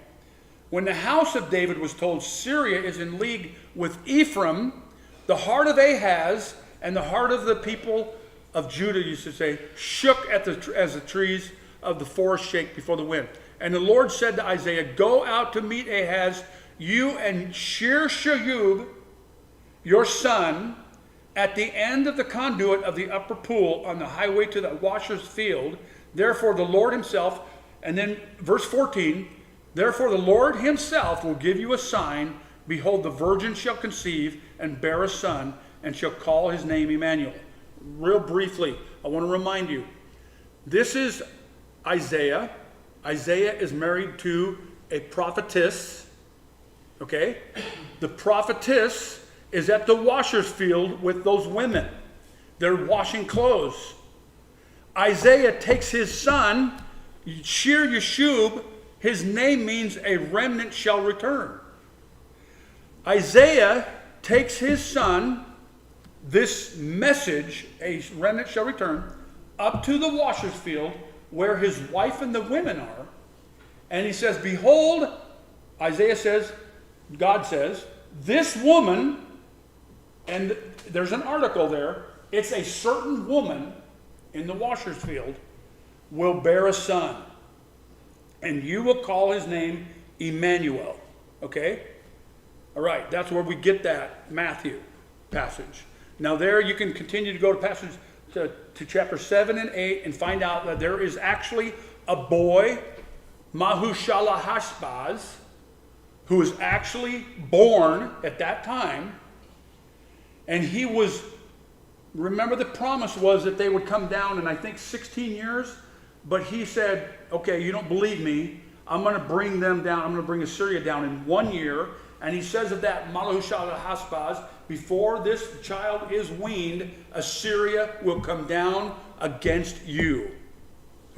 when the house of David was told Syria is in league with Ephraim, the heart of Ahaz and the heart of the people of Judah, used to say, shook as the trees of the forest shake before the wind. And the Lord said to Isaiah, go out to meet Ahaz, you and Shir-Shayub, your son, at the end of the conduit of the upper pool on the highway to the washer's field. Therefore the Lord himself, and then verse 14, therefore the Lord himself will give you a sign. Behold, the virgin shall conceive and bear a son, and shall call his name Emmanuel. Real briefly, I want to remind you, this is Isaiah. Isaiah is married to a prophetess, okay? The prophetess is at the washer's field with those women. They're washing clothes. Isaiah takes his son, Shir-Yashub, his name means a remnant shall return. Isaiah takes his son, this message, a remnant shall return, up to the washer's field where his wife and the women are. And he says, behold, Isaiah says, God says, this woman, and there's an article there, it's a certain woman in the washer's field, will bear a son. And you will call his name Emmanuel. Okay? All right, that's where we get that Matthew passage. Now there you can continue to go to passage to chapter 7 and 8 and find out that there is actually a boy, Mahushalahashbaz, who was actually born at that time. And he was, remember the promise was that they would come down in I think 16 years. But he said, okay, you don't believe me. I'm going to bring them down. I'm going to bring Assyria down in 1 year. And he says of that, Mahushalahashbaz, before this child is weaned, Assyria will come down against you.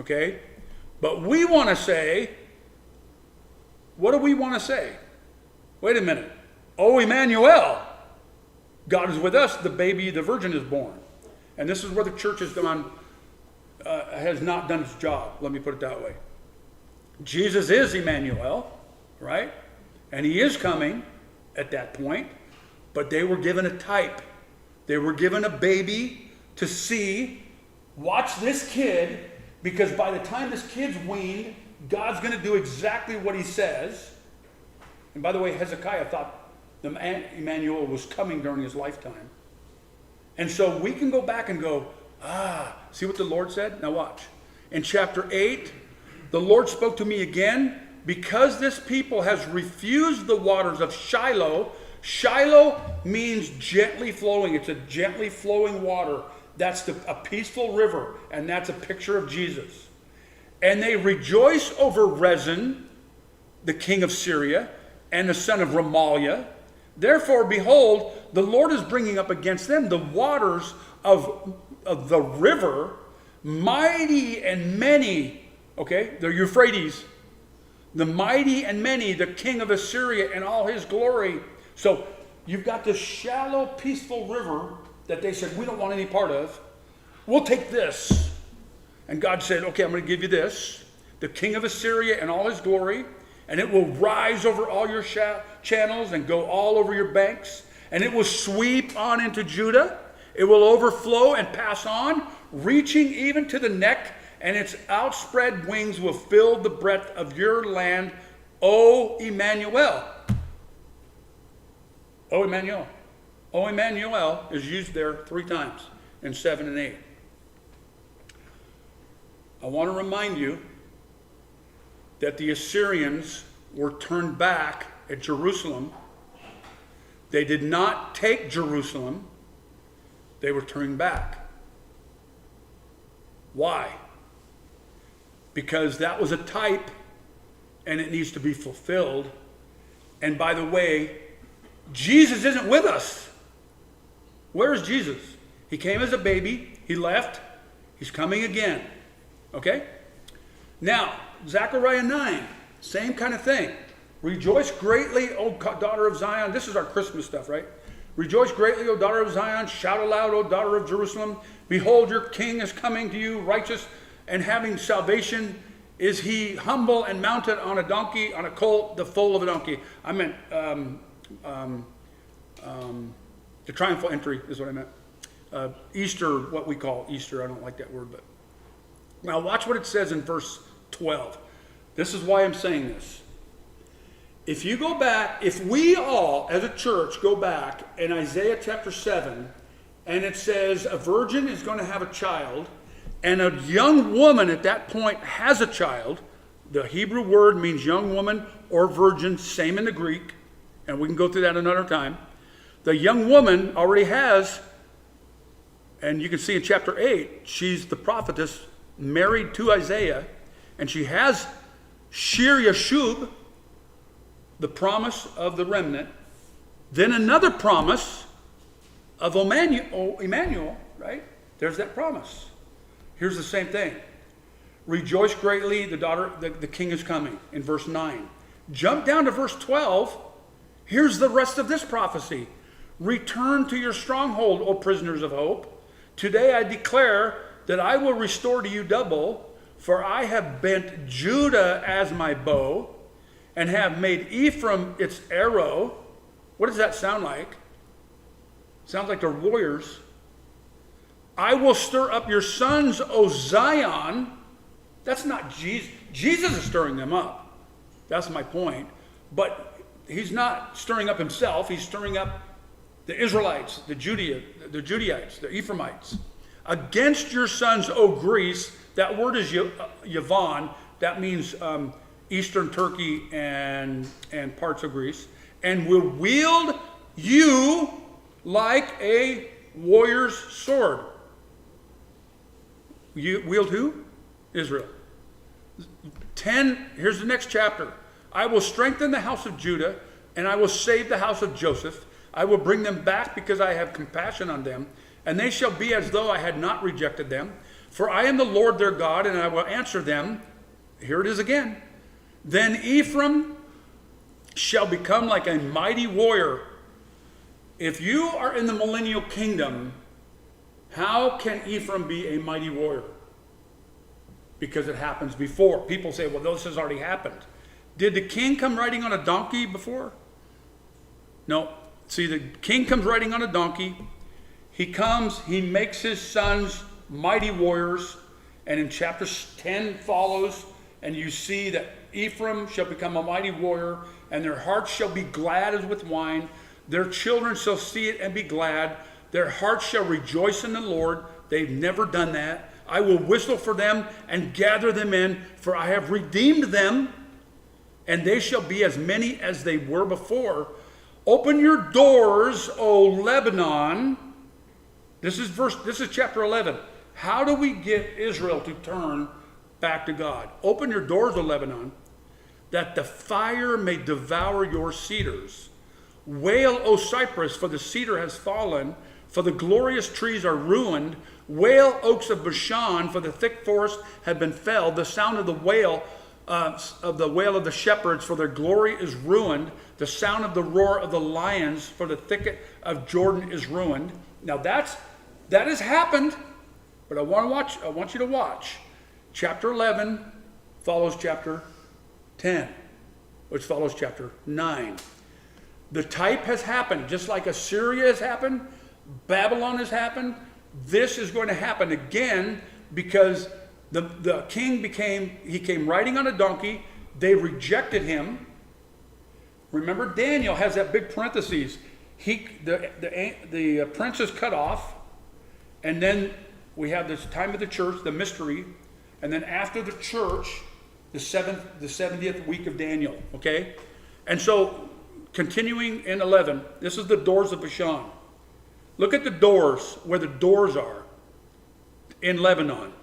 Okay? But we want to say, what do we want to say? Wait a minute. Oh, Emmanuel, God is with us. The baby, the virgin is born. And this is where the church has gone, has not done its job. Let me put it that way. Jesus is Emmanuel, right? And he is coming at that point. But they were given a type. They were given a baby to see, watch this kid, because by the time this kid's weaned, God's going to do exactly what he says. And by the way, Hezekiah thought the Emmanuel was coming during his lifetime. And so we can go back and go, see what the Lord said? Now watch. In chapter 8, the Lord spoke to me again, because this people has refused the waters of Shiloh. Shiloh means gently flowing. It's a gently flowing water. That's a peaceful river, and that's a picture of Jesus. And they rejoice over Rezin, the king of Syria, and the son of Remaliah. Therefore, behold, the Lord is bringing up against them the waters of the river, mighty and many. Okay, the Euphrates. The mighty and many, the king of Assyria and all his glory. So you've got this shallow, peaceful river that they said, we don't want any part of. we'll take this. And God said, okay, I'm going to give you this, the king of Assyria and all his glory, and it will rise over all your channels and go all over your banks, and it will sweep on into Judah. It will overflow and pass on, reaching even to the neck, and its outspread wings will fill the breadth of your land, O Emmanuel. O Emmanuel. O Emmanuel is used there 3 times in 7 and 8. I want to remind you that the Assyrians were turned back at Jerusalem. They did not take Jerusalem. They were turned back. Why? Because that was a type and it needs to be fulfilled. And by the way, Jesus isn't with us. Where is Jesus? He came as a baby. He left. He's coming again. Okay? Now, Zechariah 9, same kind of thing. Rejoice greatly, O daughter of Zion. This is our Christmas stuff, right? Rejoice greatly, O daughter of Zion. Shout aloud, O daughter of Jerusalem. Behold, your king is coming to you, righteous and having salvation. Is he humble and mounted on a donkey, on a colt, the foal of a donkey? I meant the triumphal entry is what I meant. Easter, what we call Easter. I don't like that word, but now watch what it says in verse 12. This is why I'm saying this. If you go back, if we all as a church go back in Isaiah chapter 7, and it says a virgin is going to have a child, and a young woman at that point has a child. The Hebrew word means young woman or virgin, same in the Greek, and we can go through that another time. The young woman already has, and you can see in chapter 8, she's the prophetess married to Isaiah, and she has Shir Yashub, the promise of the remnant, then another promise of Emmanuel, right? There's that promise. Here's the same thing. Rejoice greatly, the king is coming, in verse 9. Jump down to verse 12. Here's the rest of this prophecy. Return to your stronghold, O prisoners of hope. Today I declare that I will restore to you double, for I have bent Judah as my bow, and have made Ephraim its arrow. What does that sound like? Sounds like they're warriors. I will stir up your sons, O Zion. That's not Jesus. Jesus is stirring them up. That's my point. But he's not stirring up himself. He's stirring up the Israelites, the Judaites, the Ephraimites. Against your sons, O Greece. That word is Yavon. That means eastern Turkey and parts of Greece. And will wield you like a warrior's sword. You wield who? Israel. 10, here's the next chapter. I will strengthen the house of Judah, and I will save the house of Joseph. I will bring them back because I have compassion on them, and they shall be as though I had not rejected them. For I am the Lord their God, and I will answer them. Here it is again. Then Ephraim shall become like a mighty warrior. If you are in the millennial kingdom, how can Ephraim be a mighty warrior? Because it happens before. People say, well, this has already happened. Did the king come riding on a donkey before? No. See, the king comes riding on a donkey. He comes, he makes his sons mighty warriors. And in chapter 10 follows, and you see that Ephraim shall become a mighty warrior, and their hearts shall be glad as with wine. Their children shall see it and be glad. Their hearts shall rejoice in the Lord. They've never done that. I will whistle for them and gather them in, for I have redeemed them, and they shall be as many as they were before. Open your doors, O Lebanon. This is chapter 11. How do we get Israel to turn back to God? Open your doors, O Lebanon, that the fire may devour your cedars. Wail, O cypress, for the cedar has fallen, for the glorious trees are ruined. Wail, oaks of Bashan, for the thick forest have been felled. The sound of the wail of the shepherds, for their glory is ruined. The sound of the roar of the lions, for the thicket of Jordan is ruined. Now that has happened. But I want you to watch. Chapter 11 follows chapter 10, which follows chapter 9. The type has happened, just like Assyria has happened, Babylon has happened. This is going to happen again because the king came riding on a donkey. They rejected him. Remember, Daniel has that big parentheses. The prince is cut off, and then we have this time of the church, the mystery, and then after the church, the 70th week of Daniel. Okay, and so continuing in 11, this is the doors of Bashan. Look at the doors, where the doors are in Lebanon.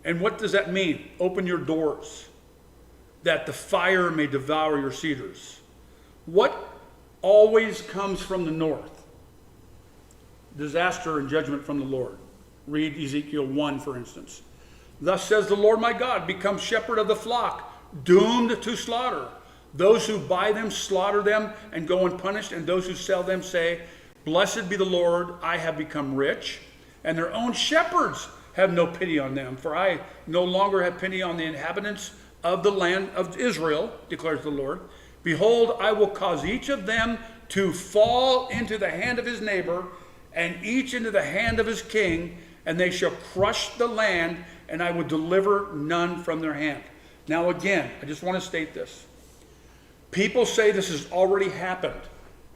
And what does that mean? Open your doors, that the fire may devour your cedars. What always comes from the north? Disaster and judgment from the Lord. Read Ezekiel 1, for instance. Thus says the Lord my God, become shepherd of the flock, doomed to slaughter. Those who buy them slaughter them and go unpunished, and those who sell them say, blessed be the Lord, I have become rich. And their own shepherds have no pity on them, for I no longer have pity on the inhabitants of the land of Israel, declares the Lord. Behold, I will cause each of them to fall into the hand of his neighbor, and each into the hand of his king, and they shall crush the land, and I will deliver none from their hand. Now again, I just want to state this. People say this has already happened,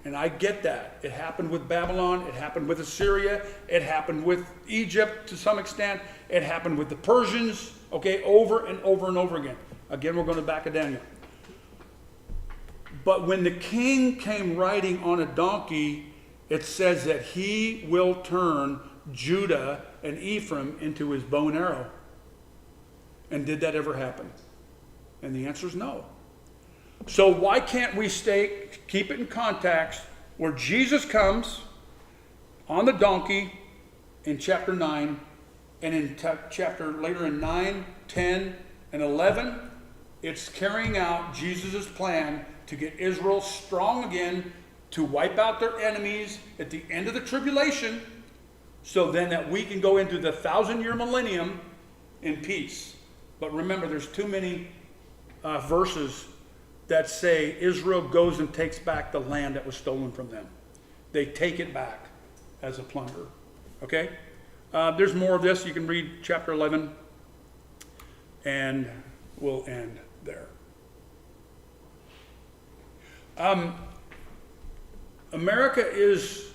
and I get that. It happened with Babylon, it happened with Assyria, it happened with Egypt to some extent, it happened with the Persians, okay, over and over and over again. Again, we're going to back of Daniel. But when the king came riding on a donkey, it says that he will turn Judah and Ephraim into his bow and arrow. And did that ever happen? And the answer is no. So why can't we keep it in context where Jesus comes on the donkey in chapter 9, and in chapter later in 9, 10, and 11, it's carrying out Jesus' plan to get Israel strong again, to wipe out their enemies at the end of the tribulation, so then that we can go into the 1,000-year millennium in peace. But remember, there's too many verses that say Israel goes and takes back the land that was stolen from them. They take it back as a plunder. Okay? There's more of this. You can read chapter 11, and we'll end there. America is,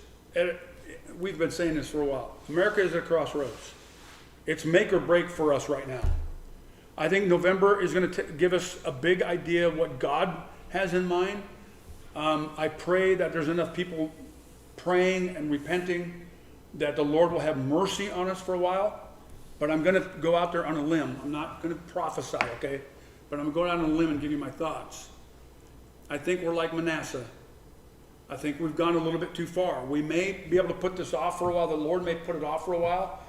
we've been saying this for a while, America is at a crossroads. It's make or break for us right now. I think November is going to give us a big idea of what God has in mind. I pray that there's enough people praying and repenting that the Lord will have mercy on us for a while. But I'm going to go out there on a limb. I'm not going to prophesy, okay? But I'm going out on a limb and give you my thoughts. I think we're like Manasseh. I think we've gone a little bit too far. We may be able to put this off for a while. The Lord may put it off for a while.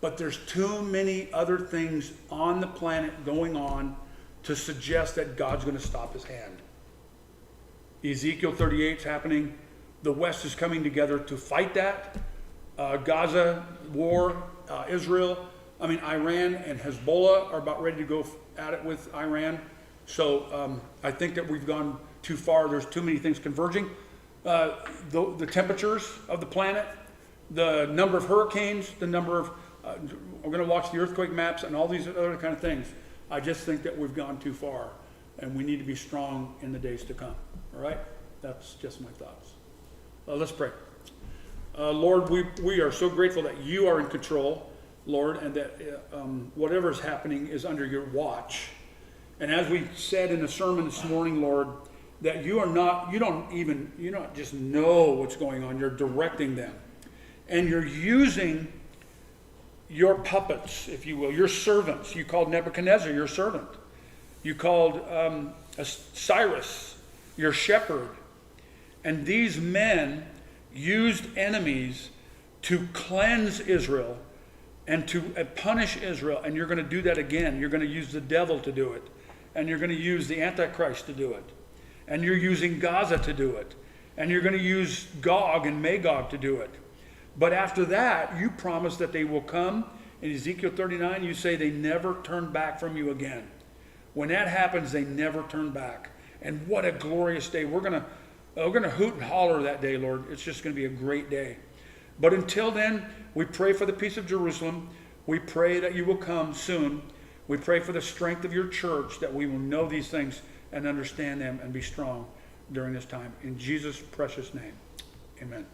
But there's too many other things on the planet going on to suggest that God's going to stop his hand. Ezekiel 38 is happening. The West is coming together to fight that. Gaza war, Iran and Hezbollah are about ready to go at it with Iran. So I think that we've gone too far. There's too many things converging. The temperatures of the planet, the number of hurricanes, the number of we're going to watch the earthquake maps and all these other kind of things. I just think that we've gone too far, and we need to be strong in the days to come. All right? That's just my thoughts. Let's pray. Lord, we are so grateful that you are in control, Lord, and that whatever is happening is under your watch. And as we said in the sermon this morning, Lord, that you don't just know what's going on. You're directing them. And you're using your puppets, if you will, your servants. You called Nebuchadnezzar your servant. You called Cyrus your shepherd. And these men used enemies to cleanse Israel and to punish Israel. And you're going to do that again. You're going to use the devil to do it. And you're going to use the Antichrist to do it. And you're using Gaza to do it. And you're going to use Gog and Magog to do it. But after that, you promise that they will come. In Ezekiel 39, you say they never turn back from you again. When that happens, they never turn back. And what a glorious day. We're gonna hoot and holler that day, Lord. It's just going to be a great day. But until then, we pray for the peace of Jerusalem. We pray that you will come soon. We pray for the strength of your church, that we will know these things and understand them and be strong during this time. In Jesus' precious name, amen.